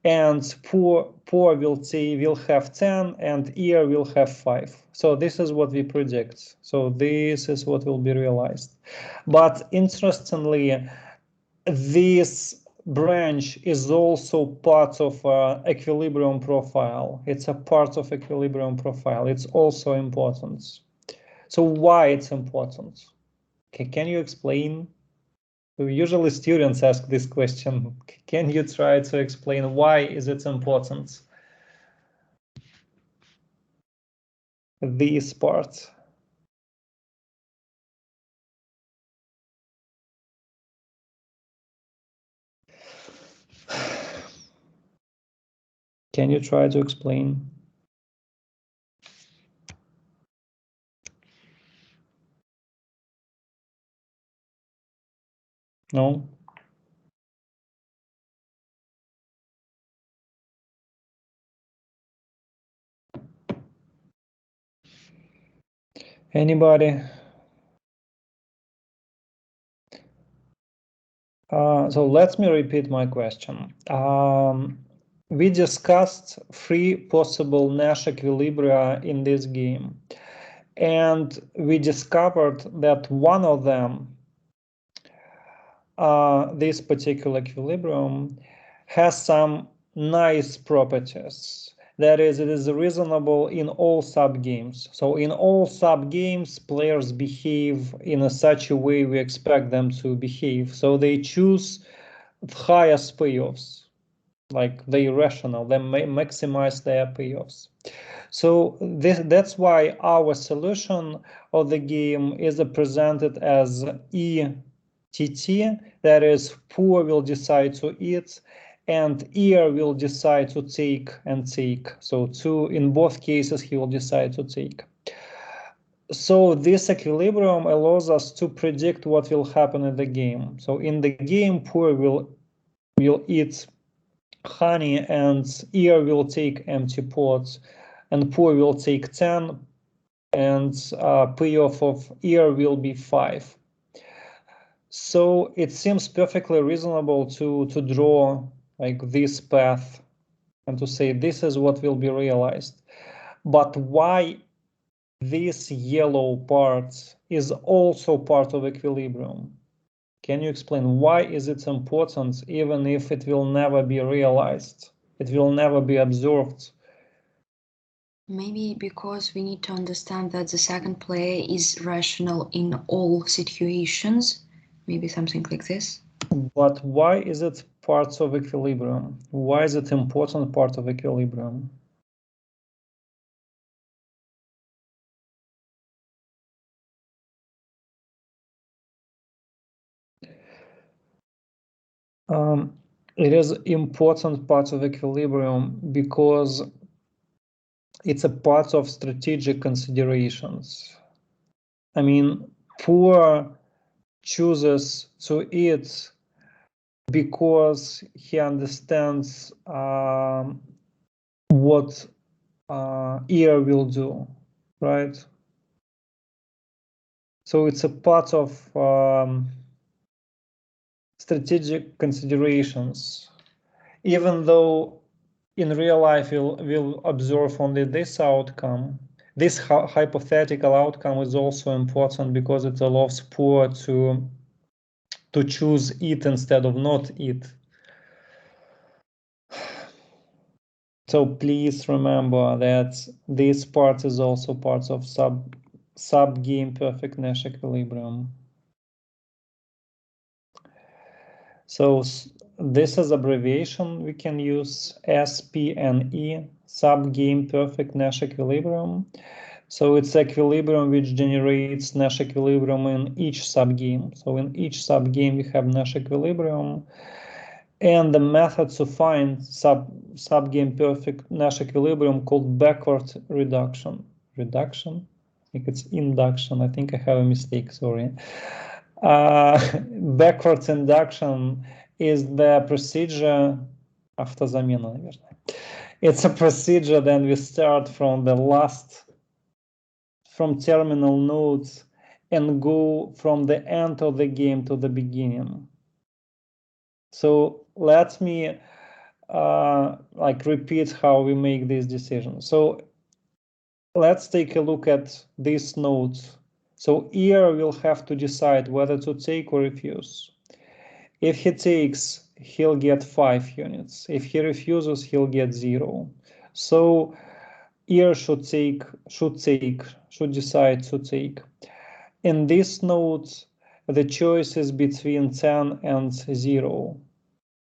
And poor will have 10 and ear will have 5. So this is what we predict. So this is what will be realized. But interestingly, this branch is also part of equilibrium profile. It's a part of equilibrium profile. It's also important. So why it's important? Can you explain? Usually students ask this question. Can you try to explain why is it important? This part. Can you try to explain? No? Anybody? So let me repeat my question. We discussed 3 possible Nash equilibria in this game, and we discovered that one of them, this particular equilibrium, has some nice properties. That is, it is reasonable in all subgames. So in all subgames, players behave in such a way we expect them to behave. So they choose the highest payoffs, like they rational, they maximize their payoffs. So that's why our solution of the game is presented as ETT, that is, poor will decide to eat, and ear will decide to take and take. So in both cases, he will decide to take. So this equilibrium allows us to predict what will happen in the game. So in the game, poor will eat honey and ear will take empty pots, and poor will take 10, and payoff of ear will be 5. So it seems perfectly reasonable to draw like this path and to say this is what will be realized. But why this yellow part is also part of equilibrium? Can you explain why is it important even if it will never be realized? It will never be observed. Maybe because we need to understand that the second player is rational in all situations. Maybe something like this. But why is it part of equilibrium? Why is it important part of equilibrium? It is important part of equilibrium because it's a part of strategic considerations. I mean, poor chooses to eat because he understands what ear will do, right? So it's a part of strategic considerations, even though in real life we'll observe only this outcome. This hypothetical outcome is also important because it allows poor to choose eat instead of not eat. So please remember that this part is also part of sub game perfect Nash equilibrium. So this is abbreviation we can use, SPNE, sub game perfect Nash equilibrium. So it's equilibrium which generates Nash equilibrium in each subgame. So in each subgame we have Nash equilibrium, and the method to find subgame perfect Nash equilibrium called backward reduction. Reduction? I think it's induction. I think I have a mistake, sorry. Backwards induction is the procedure автозамена, наверное. It's a procedure then we start from the last, from terminal nodes and go from the end of the game to the beginning. So let me like repeat how we make these decisions. So let's take a look at these nodes. So ear will have to decide whether to take or refuse. If he takes, he'll get 5 units. If he refuses, he'll get 0. So ear should decide to take. In this node, the choice is between 10 and 0.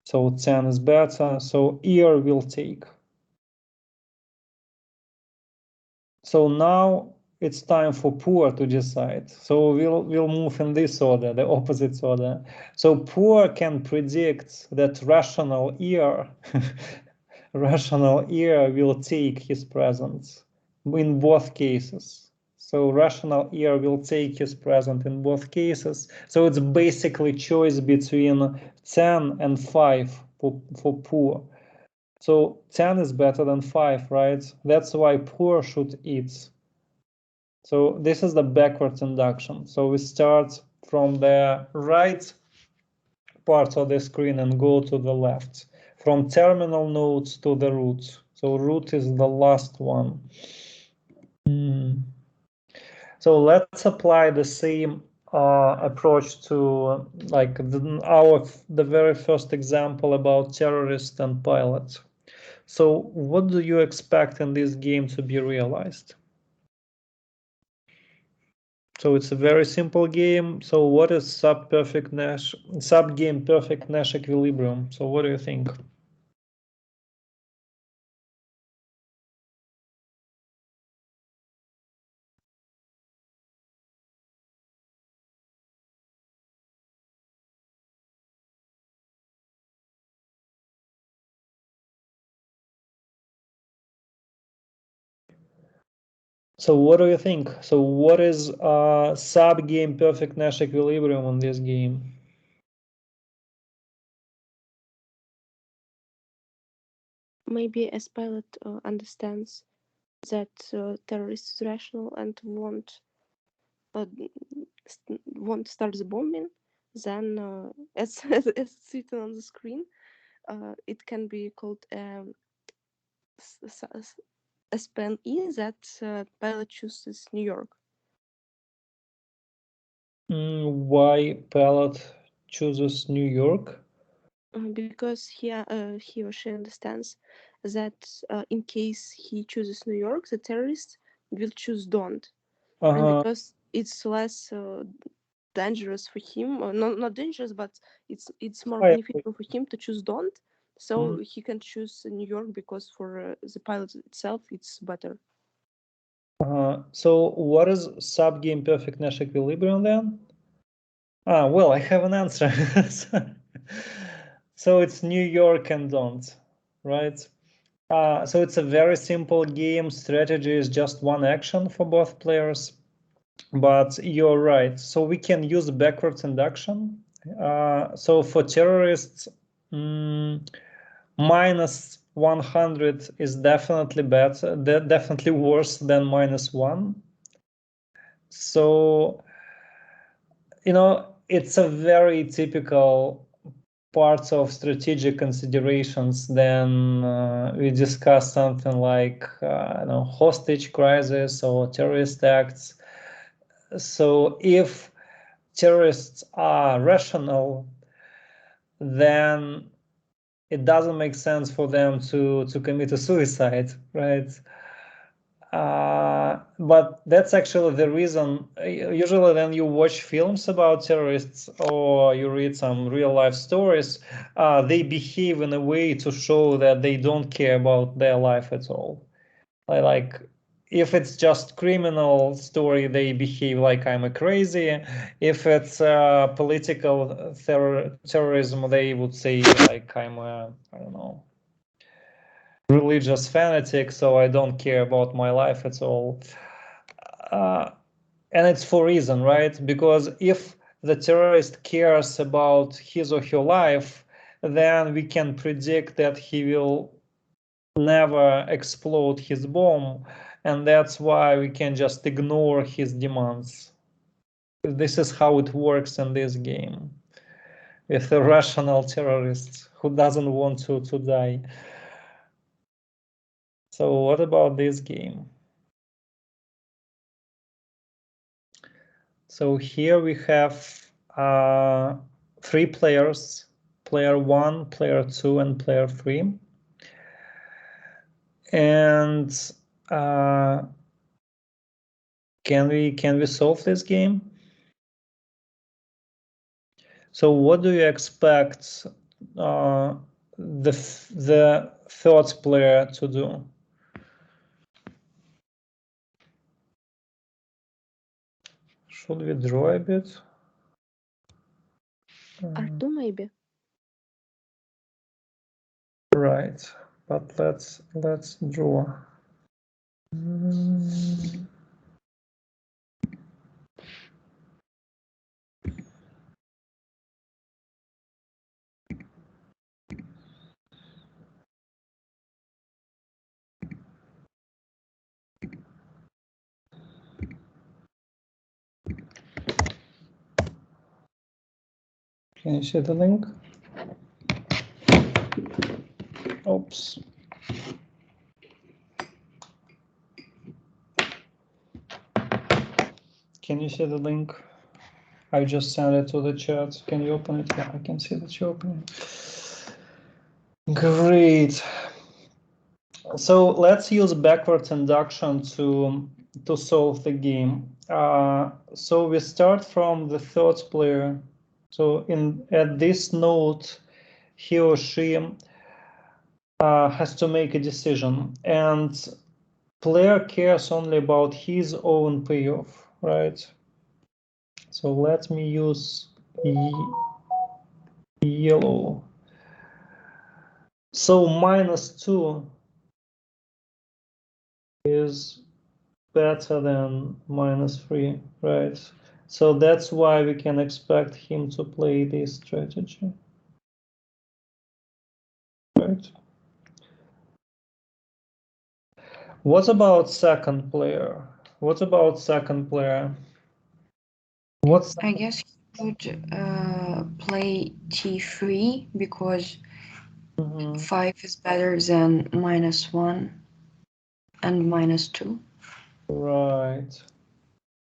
So 10 is better, so ear will take. So now it's time for poor to decide. So we'll move in this order, the opposite order. So poor can predict that rational ear will take his present in both cases. So rational ear will take his present in both cases. So it's basically choice between 10 and 5 for poor. So 10 is better than 5, right? That's why poor should eat. So this is the backwards induction. So we start from the right part of the screen and go to the left. From terminal nodes to the root. So root is the last one. So let's apply the same approach to like the very first example about terrorist and pilot. So what do you expect in this game to be realized? So it's a very simple game. So what is subgame perfect Nash equilibrium? So what do you think? So what do you think? So what is subgame perfect Nash equilibrium on this game? Maybe as pilot understands that terrorist is rational and won't start the bombing, then as it's written on the screen, it can be called SPN E that pilot chooses New York. Why pilot chooses New York? Because he or she understands that in case he chooses New York, the terrorist will choose don't, and because it's less dangerous for him, or not dangerous, but it's more beneficial for him to choose don't, so he can choose New York because for the pilot itself it's better. So what is subgame perfect Nash equilibrium then? Well, I have an answer. So it's New York and don't, right? So it's a very simple game. Strategy is just one action for both players. But you're right. So we can use backwards induction. So for terrorists, minus 100 is definitely better, definitely worse than -1. So, it's a very typical part of strategic considerations. Then we discuss something like hostage crisis or terrorist acts. So if terrorists are rational, then it doesn't make sense for them to commit a suicide, right? But that's actually the reason. Usually when you watch films about terrorists or you read some real life stories, they behave in a way to show that they don't care about their life at all. Like if it's just criminal story, they behave like I'm a crazy. If it's political terrorism, they would say like I'm a, I don't know, religious fanatic, so I don't care about my life at all. And it's for reason, right? Because if the terrorist cares about his or her life, then we can predict that he will never explode his bomb, and that's why we can just ignore his demands. This is how it works in this game with a rational terrorist who doesn't want to die. So what about this game? So here we have 3 players, player 1, player 2, and player 3. And can we solve this game? So what do you expect the third player to do? Should we draw a bit? R2 maybe. Right, but let's draw. Can you see the link? Oops. Can you see the link? I just sent it to the chat. Can you open it? Yeah, I can see that you open it. Great. So let's use backwards induction to solve the game. So we start from the third player. So at this node, he or she has to make a decision, and player cares only about his own payoff, right? So let me use yellow. So -2 is better than -3, right? So that's why we can expect him to play this strategy, right? What about second player? What about second player? I guess he would play t3 because 5 is better than -1 and -2. Right.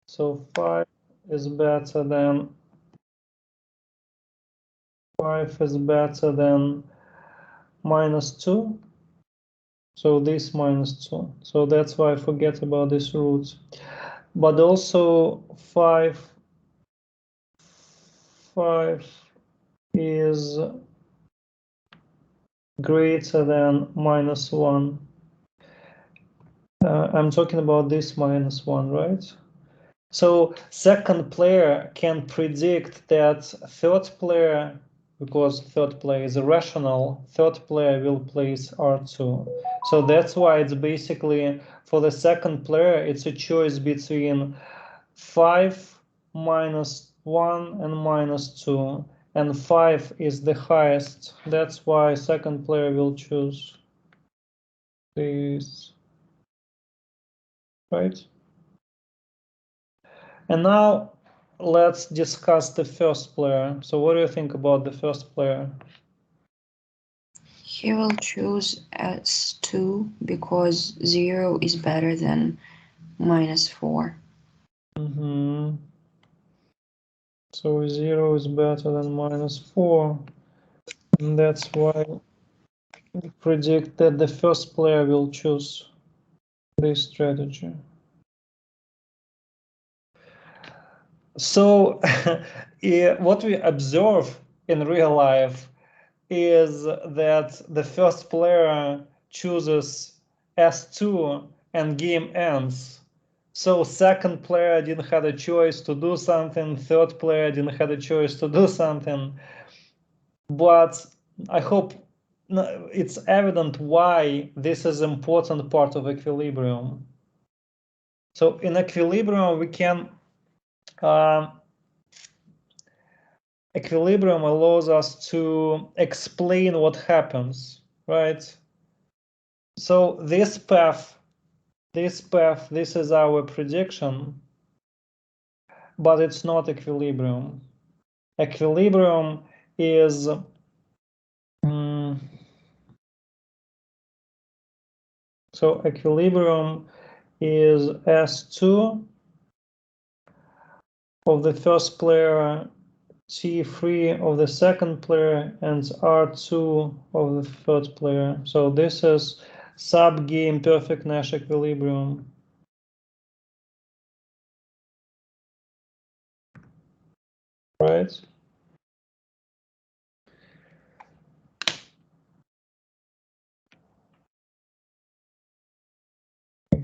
So 5 is better than -2. So this -2. So that's why I forget about this root. But also 5 is greater than -1. I'm talking about this -1, right? So second player can predict that third player, because third player is irrational, third player will place R2. So that's why it's basically, for the second player, it's a choice between 5, -1, and -2. And 5 is the highest. That's why second player will choose this, right? And now let's discuss the first player. So what do you think about the first player? He will choose S2 because 0 is better than -4. So 0 is better than -4. And that's why we predict that the first player will choose this strategy. So what we observe in real life is that the first player chooses S2 and game ends. So second player didn't have a choice to do something, third player didn't have a choice to do something. But I hope it's evident why this is an important part of equilibrium. So in equilibrium, we can equilibrium allows us to explain what happens, right? So this path, this is our prediction, but it's not equilibrium. Equilibrium is so equilibrium is S2 of the first player, T3 of the second player, and R2 of the third player. So this is sub-game perfect Nash equilibrium. Right?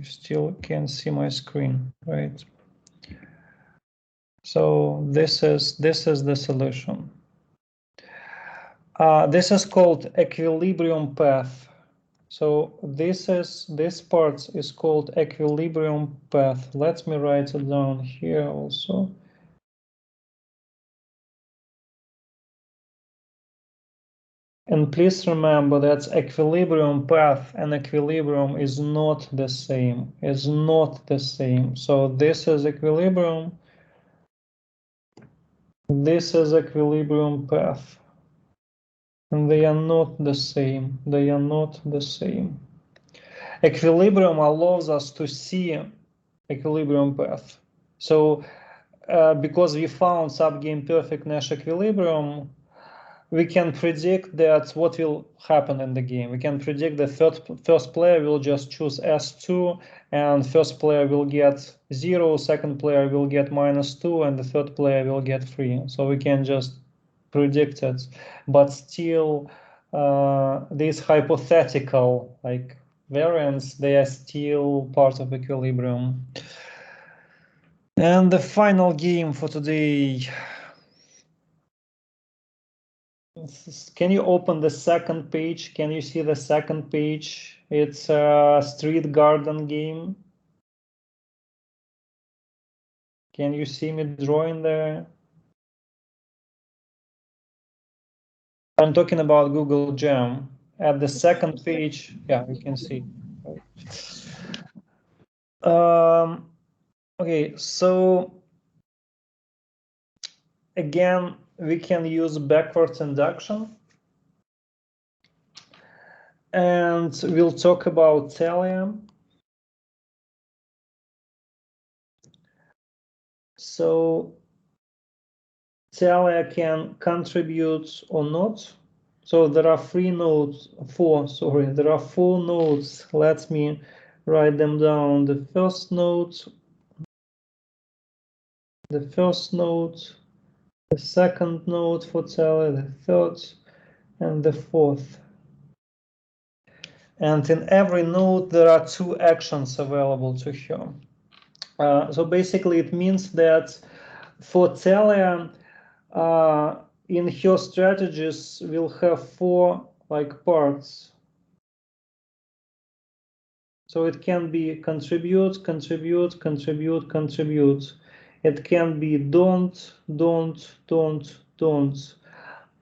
you still can see my screen, right? So this is the solution. This is called equilibrium path. So this part is called equilibrium path. Let me write it down here also. And please remember that equilibrium path and equilibrium is not the same. Is not the same. So this is equilibrium. This is equilibrium path. And they are not the same. They are not the same. Equilibrium allows us to see equilibrium path. So because we found subgame perfect Nash equilibrium, we can predict that what will happen in the game. We can predict the first player will just choose S2, and first player will get 0, second player will get -2, and the third player will get 3. So we can just predict it. But still, these hypothetical like variants, they are still part of equilibrium. And the final game for today. Can you open the second page? Can you see the second page? It's a street garden game. Can you see me drawing there? I'm talking about Google Jam. At the second page, yeah, you can see. Okay, so again, we can use backwards induction. And we'll talk about Thalia. So Thalia can contribute or not. So there are there are 4 nodes. Let me write them down. The first node, the second node for Thalia, the third, and the fourth. And in every node, there are 2 actions available to her. So basically, it means that for Thalia, in her strategies, we'll have 4 like parts. So it can be contribute, contribute, contribute, contribute. It can be don't, don't, don't, don't.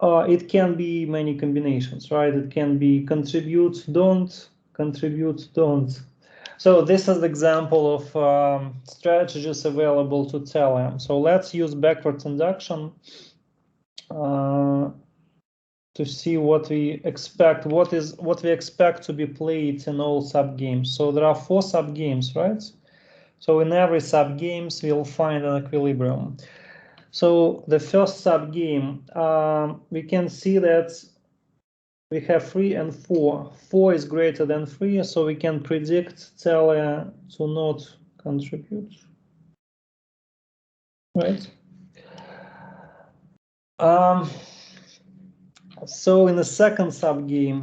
It can be many combinations, right? It can be contribute, don't, contribute, don't. So this is the example of strategies available to Thalia. So let's use backwards induction to see what we expect, what we expect to be played in all subgames. So there are 4 subgames, right? So in every subgames, we'll find an equilibrium. So the first subgame, we can see that we have 3 and 4. 4 is greater than 3, so we can predict Thalia to not contribute, right? So in the second subgame,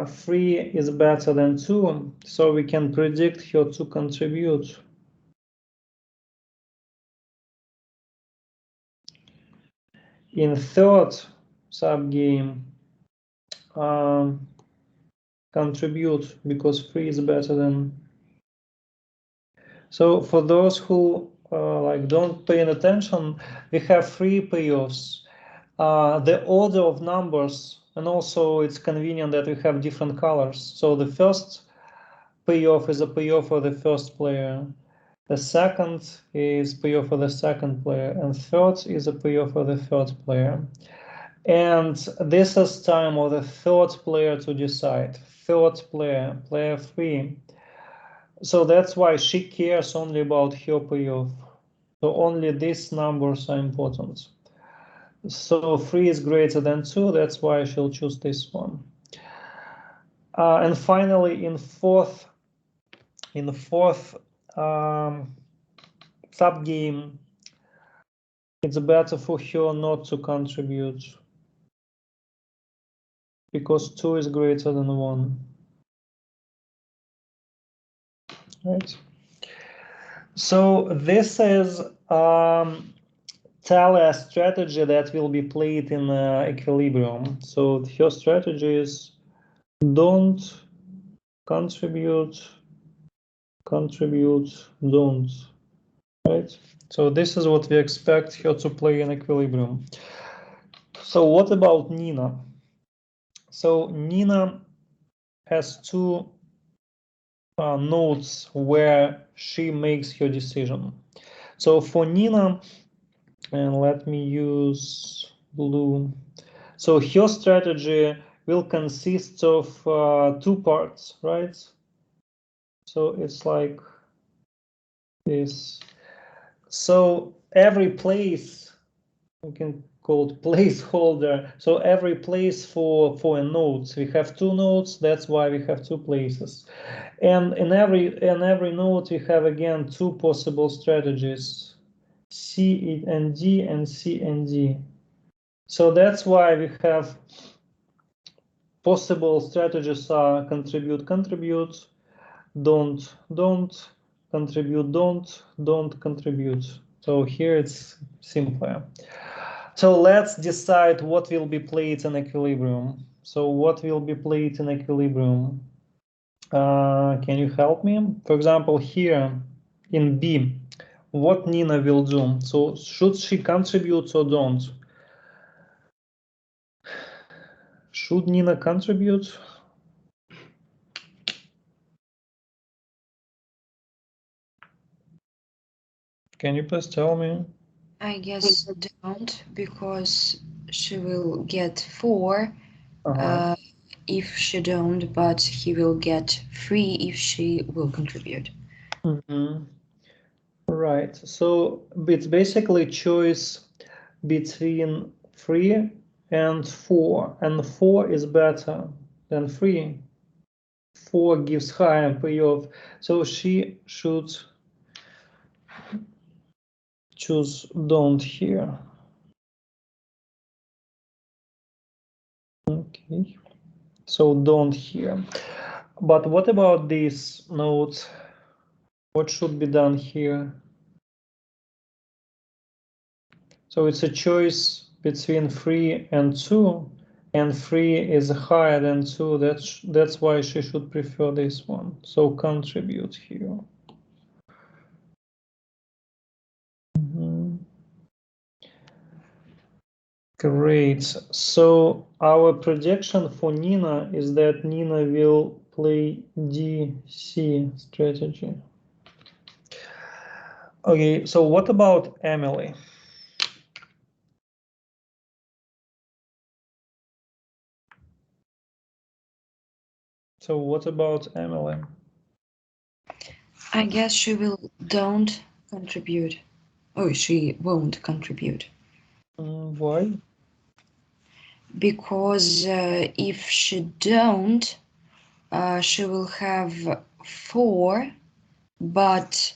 3 is better than 2, so we can predict her to contribute. In third subgame, contribute because 3 is better than. So for those who like don't pay attention, we have 3 payoffs. The order of numbers, and also it's convenient that we have different colors. So the first payoff is a payoff for the first player. The second is payoff for the second player, and third is a payoff for the third player. And this is time of the third player to decide. Third player, player 3. So that's why she cares only about her payoff. So only these numbers are important. So 3 is greater than 2, that's why she'll choose this one. And finally, in fourth subgame, it's better for her not to contribute because 2 is greater than 1. right? So this is tell a strategy that will be played in equilibrium. So your strategy is don't contribute, don't, right? So this is what we expect here to play in equilibrium. So what about Nina? So Nina has two nodes where she makes her decision. So for Nina, and let me use blue. So her strategy will consist of two parts, right? So it's like this. So every place, we can call it placeholder. So every place for a node, we have two nodes. That's why we have two places. And in every node, we have again two possible strategies, C and D and C and D. So that's why we have possible strategies are contribute, don't, contribute, don't contribute. So here it's simpler. So let's decide what will be played in equilibrium. So what will be played in equilibrium? Can you help me? For example, here in B, what Nina will do? So should she contribute or don't? Should Nina contribute? Can you please tell me? I guess don't, because she will get 4 if she don't, but he will get 3 if she will contribute. Right. So it's basically choice between 3 and 4, and 4 is better than 3. 4 gives higher payoff, so she should choose don't here. Okay, so don't here. But what about this node? What should be done here? So it's a choice between 3 and 2, and 3 is higher than 2. That's why she should prefer this one. So contribute here. Great. So our prediction for Nina is that Nina will play DC strategy. Okay, so what about Emily? So what about Emily? I guess she will don't contribute. Oh, she won't contribute. Why? Because if she don't, she will have 4, but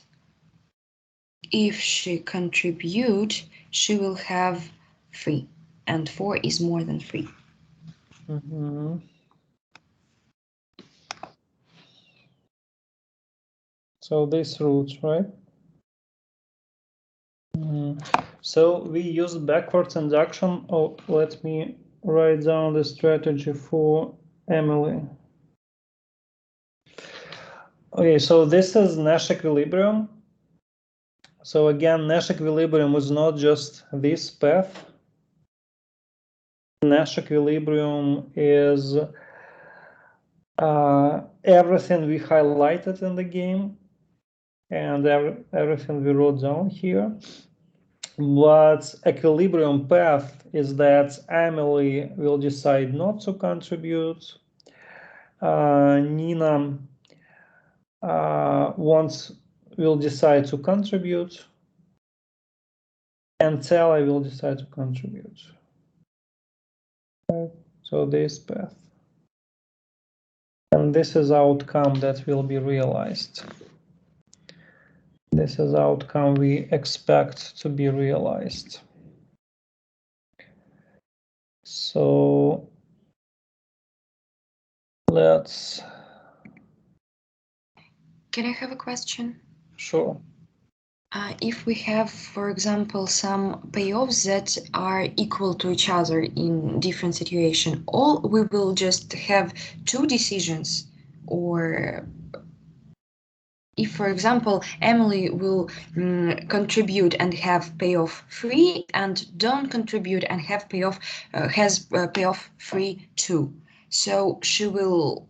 if she contribute, she will have 3, and 4 is more than 3. So this route, right? So we use backwards induction. Oh, let me write down the strategy for Emily. Okay, so this is Nash equilibrium. So again, Nash equilibrium is not just this path. Nash equilibrium is everything we highlighted in the game and everything we wrote down here. But equilibrium path is that Emily will decide not to contribute. Nina will decide to contribute, and Tala will decide to contribute. Right? So this path. And this is outcome that will be realized. This is outcome we expect to be realized. So let's Can I have a question? Sure. If we have, for example, some payoffs that are equal to each other in different situation, all we will just have two decisions, or if, for example, Emily will contribute and have payoff free, and don't contribute and have payoff payoff free too. So she will,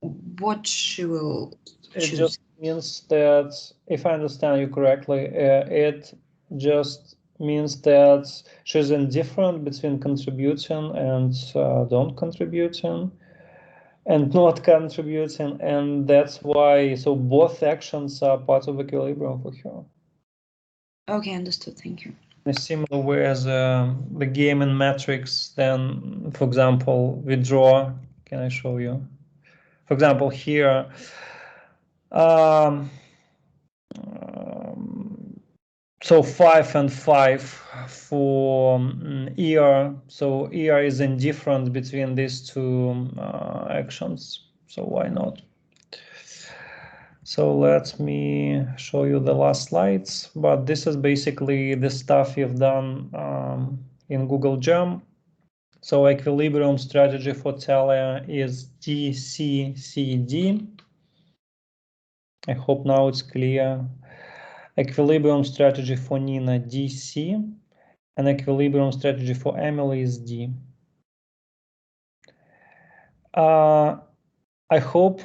what she will choose? It just means that, if I understand you correctly, it just means that she's indifferent between contributing and don't contributing, and not contributing, and that's why, so both actions are part of equilibrium for her. Okay, understood. Thank you. In a similar way as the game in Matrix, then, for example, we draw. Can I show you? For example, here, so 5 and 5 for ER. So ER is indifferent between these two actions. So why not? So let me show you the last slides. But this is basically the stuff you've done in Google Gem. So equilibrium strategy for Talia is DCCD. I hope now it's clear. Equilibrium strategy for Nina, DC, and equilibrium strategy for Emily is D. I hope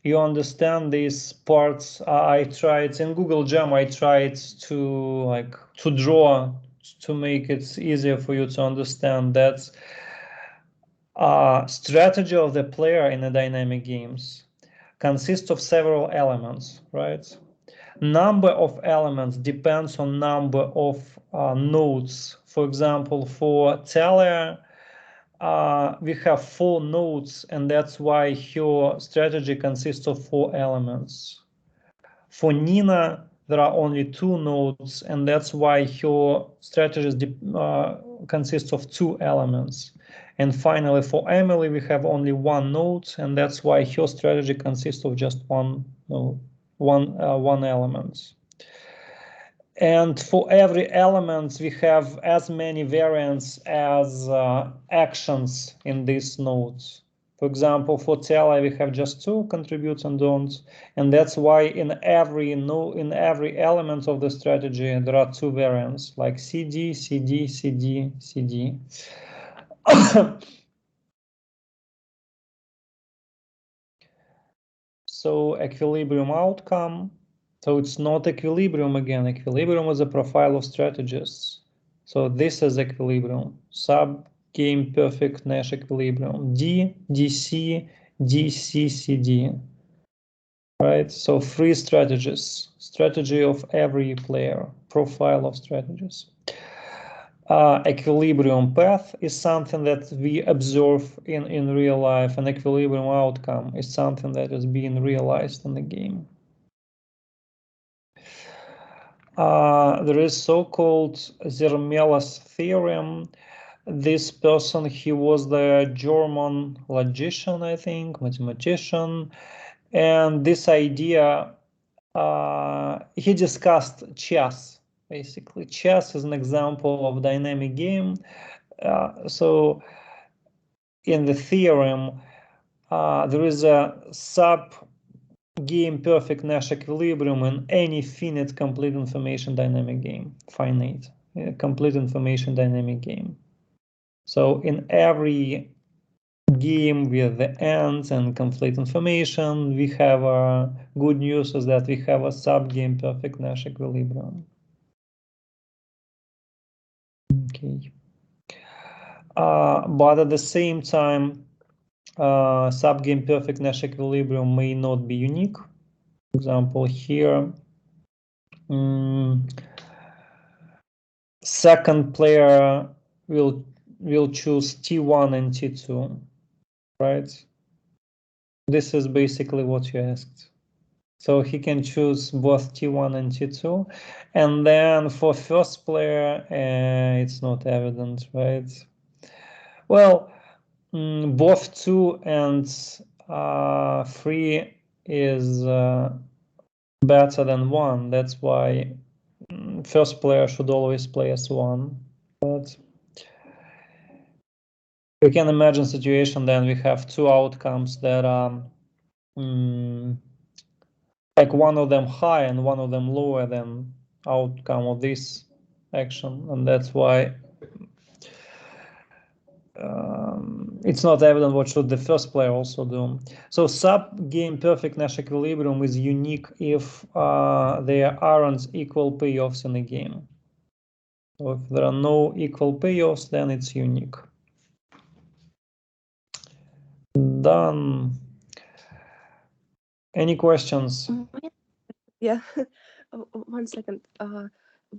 you understand these parts. I tried in Google Gem, I tried to draw to make it easier for you to understand that strategy of the player in the dynamic games consists of several elements, right? Number of elements depends on number of nodes. For example, for Talia, we have 4 nodes, and that's why her strategy consists of 4 elements. For Nina, there are only 2 nodes, and that's why her strategies consist of 2 elements. And finally, for Emily, we have only 1 node, and that's why her strategy consists of just 1 node. One element. And for every element, we have as many variants as actions in these nodes. For example, for Talia, we have just 2 contribute and don't, and that's why in every element of the strategy there are 2 variants, like CD, CD, CD, CD. So equilibrium outcome. So it's not equilibrium again. Equilibrium is a profile of strategists. So this is equilibrium. Sub game perfect Nash equilibrium. D, DC, DC, CD. Right? So 3 strategies. Strategy of every player. Profile of strategies. Equilibrium path is something that we observe in real life, and equilibrium outcome is something that is being realized in the game. There is so-called Zermelo's theorem. This person, he was the German logician, I think, mathematician, and this idea, he discussed chess. Basically, chess is an example of dynamic game. So in the theorem, there is a sub-game perfect Nash equilibrium in any finite complete information dynamic game. Finite complete information dynamic game. So in every game with the ends and complete information, we have good news is that we have a sub-game perfect Nash equilibrium. Okay. But at the same time, sub-game perfect Nash equilibrium may not be unique. For example, here, second player will choose T1 and T2, right? This is basically what you asked. So he can choose both T1 and T2, and then for first player, it's not evident, right? Well, both 2 and 3 is better than 1. That's why first player should always play as 1. But we can imagine a situation then we have 2 outcomes that are like one of them high and one of them lower than outcome of this action, and that's why it's not evident what should the first player also do. So sub-game perfect Nash equilibrium is unique if there aren't equal payoffs in a game. So if there are no equal payoffs, then it's unique. Done. Any questions? Yeah, 1 second.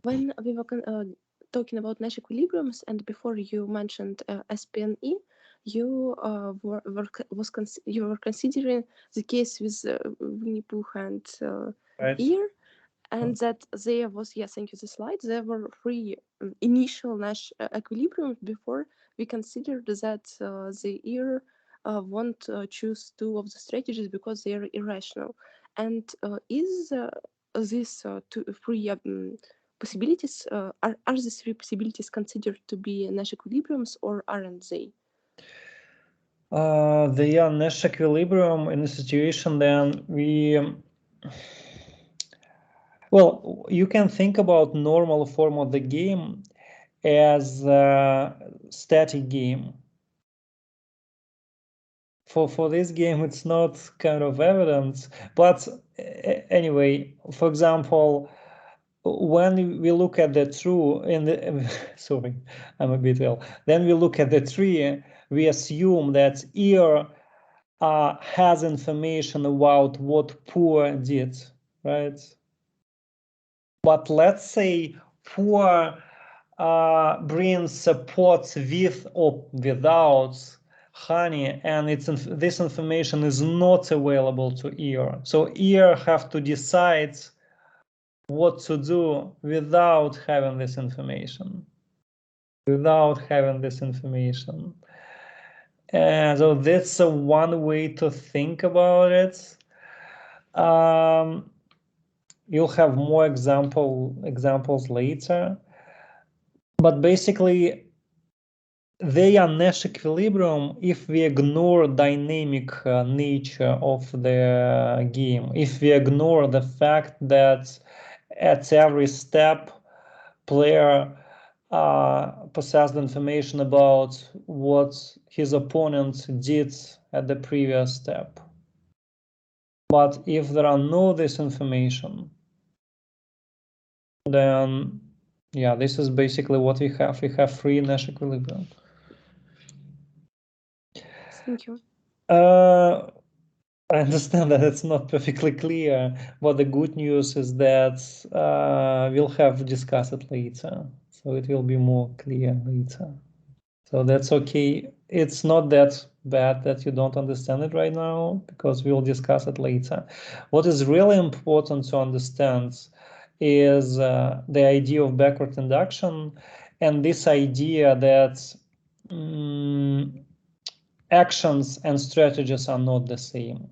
When we were talking about Nash equilibriums, and before you mentioned SPNE, you were considering the case with Winnie Pooh and Right. ear, and that there was, yeah, thank you, the slide, there were 3 initial Nash equilibriums before we considered that the ear won't choose 2 of the strategies because they are irrational. And is these 3 possibilities, are these 3 possibilities considered to be Nash equilibriums, or aren't they? They are Nash equilibrium in a situation then well, you can think about normal form of the game as a static game. For this game, it's not kind of evident, but anyway, for example, when we look at the true in the sorry, I'm a bit ill. Then we look at the tree, we assume that ear has information about what Pooh did, right? But let's say Pooh brings supports with or without honey, and this information is not available to ear. So ear have to decide what to do without having this information. And so that's one way to think about it. You'll have more examples later, but basically they are Nash equilibrium if we ignore dynamic nature of the game, if we ignore the fact that at every step player possessed information about what his opponent did at the previous step. But if there are no this information, then yeah, this is basically what we have. We have 3 Nash equilibrium. Thank you. I understand that it's not perfectly clear, but the good news is that we'll have discussed it later, so it will be more clear later. So that's okay. It's not that bad that you don't understand it right now, because we'll discuss it later. What is really important to understand is the idea of backward induction, and this idea that actions and strategies are not the same.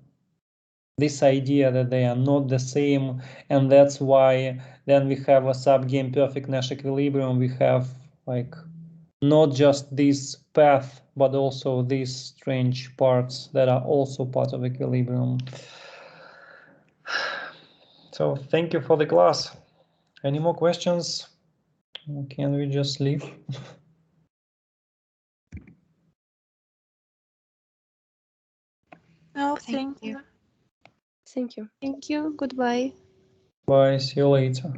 This idea that they are not the same, and that's why then we have a sub-game perfect Nash equilibrium. We have like not just this path, but also these strange parts that are also part of equilibrium. So thank you for the class. Any more questions? Or can we just leave? No, thank you. Thank you. Thank you. Goodbye. Bye. See you later.